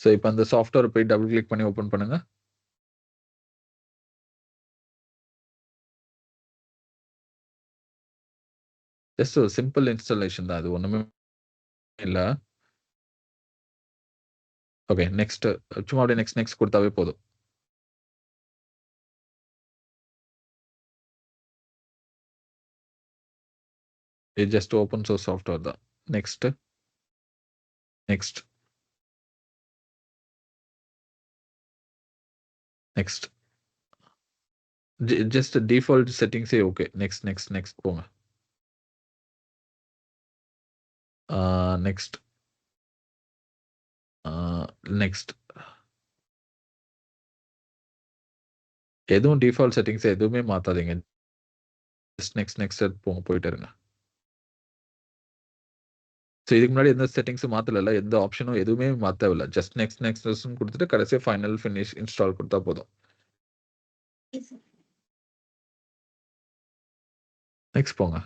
So இப்போ அந்த சாஃப்ட்வேர் போய் டபுள் கிளிக் பண்ணி ஓப்பன் பண்ணுங்க. ஜஸ்ட் ஒரு சிம்பிள் இன்ஸ்டாலேஷன் தான், அது ஒன்றுமே இல்லை. ஓகே, நெக்ஸ்ட் சும்மா அப்படியே நெக்ஸ்ட் நெக்ஸ்ட் கொடுத்தாவே போதும். இது ஜஸ்ட் ஓப்பன் சோர்ஸ் சாஃப்ட்வேர் தான். Next next next just default செட்டிங்ஸே ஓகே. நெக்ஸ்ட் நெக்ஸ்ட் நெக்ஸ்ட் போங்க. நெக்ஸ்ட் நெக்ஸ்ட் எதுவும் டிஃபால்ட் செட்டிங்ஸ் எதுவுமே மாற்றாதீங்க. ஜஸ்ட் நெக்ஸ்ட் நெக்ஸ்ட் போங்க, போயிட்டு இருங்க. ஸோ இதுக்கு முன்னாடி எந்த செட்டிங்ஸும் மாற்றல, எந்த ஆப்ஷனும் எதுவுமே மாற்றவில்லை. ஜஸ்ட் நெக்ஸ்ட் நெக்ஸ்ட் கொடுத்துட்டு கடைசியாக ஃபைனல் ஃபினிஷ் இன்ஸ்டால் கொடுத்தா போதும். நெக்ஸ்ட் போங்க.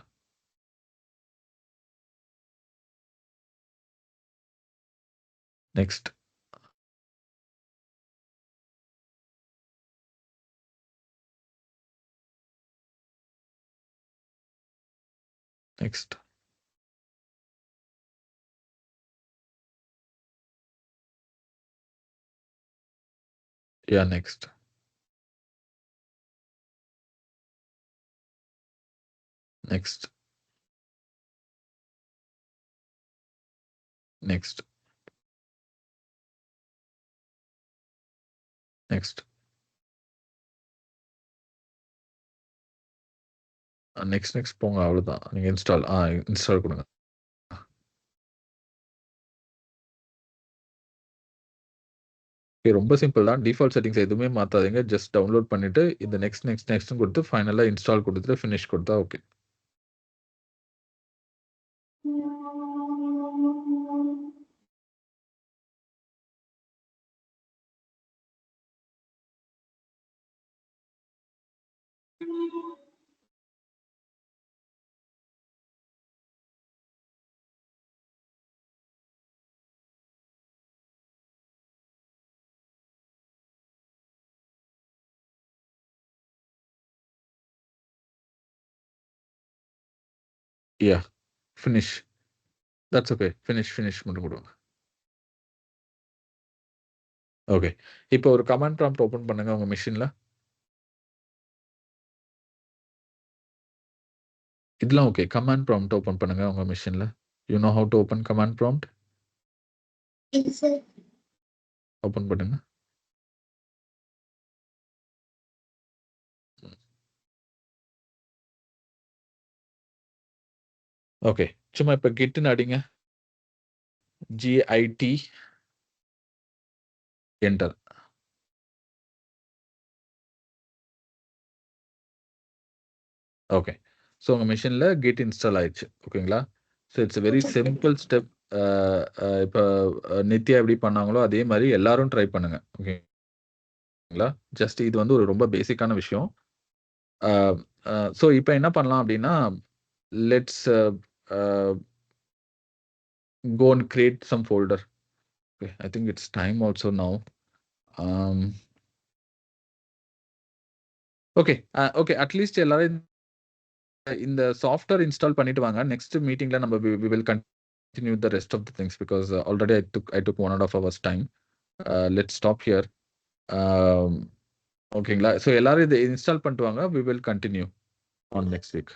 நெக்ஸ்ட் நெக்ஸ்ட் யா next next next next next next போங்க. அவ்வளோதான். நீங்கள் இன்ஸ்டால் கொடுங்க. ரொம்ப சிம்பிள் தான். டிஃபால்ட் செட்டிங்ஸ் எதுவுமே மாற்றாதீங்க. ஜஸ்ட் டவுன்லோட் பண்ணிட்டு இந்த நெக்ஸ்ட் நெக்ஸ்ட் நெக்ஸ்ட்னு கொடுத்து ஃபைனலாக இன்ஸ்டால் கொடுத்துட்டு ஃபினிஷ் கொடுத்தா okay. Yeah finish. That's okay. Finish மட்டும் கொடுங்க. ஓகே, இப்போ ஒரு கமாண்ட் ப்ராம்ப்ட் ஓப்பன் பண்ணுங்க உங்கள் மிஷினில். இதெல்லாம் ஓகே. கமாண்ட் ப்ராம்ப்ட் ஓப்பன் பண்ணுங்க உங்கள் மிஷினில். You know how to open command prompt? Open பண்ணுங்க. ஓகே, சும்மா இப்போ கிட்னு அடிங்க. GIT enter. ஓகே, ஸோ உங்கள் மிஷினில் கிட் இன்ஸ்டால் ஆயிடுச்சு. ஓகேங்களா? So it's very simple step. இப்போ நித்யா எப்படி பண்ணாங்களோ அதே மாதிரி எல்லாரும் ட்ரை பண்ணுங்க. ஓகேங்களா? ஜஸ்ட் இது வந்து ஒரு ரொம்ப பேசிக்கான விஷயம். ஸோ இப்போ என்ன பண்ணலாம் அப்படின்னா, let's go and create some folder. Okay, I think it's time also now. Okay, okay, at least எல்லாரும் இந்த சாஃப்ட்வேர் இன்ஸ்டால் பண்ணிட்டு வாங்க. நெக்ஸ்ட் மீட்டிங்ல நம்ம we will continue the rest of the things because already I took 1.5 hours time. Let's stop here. ஓகேங்களா? So எல்லாரும் இதை install பண்ணிட்டு வாங்க. we will continue on next week.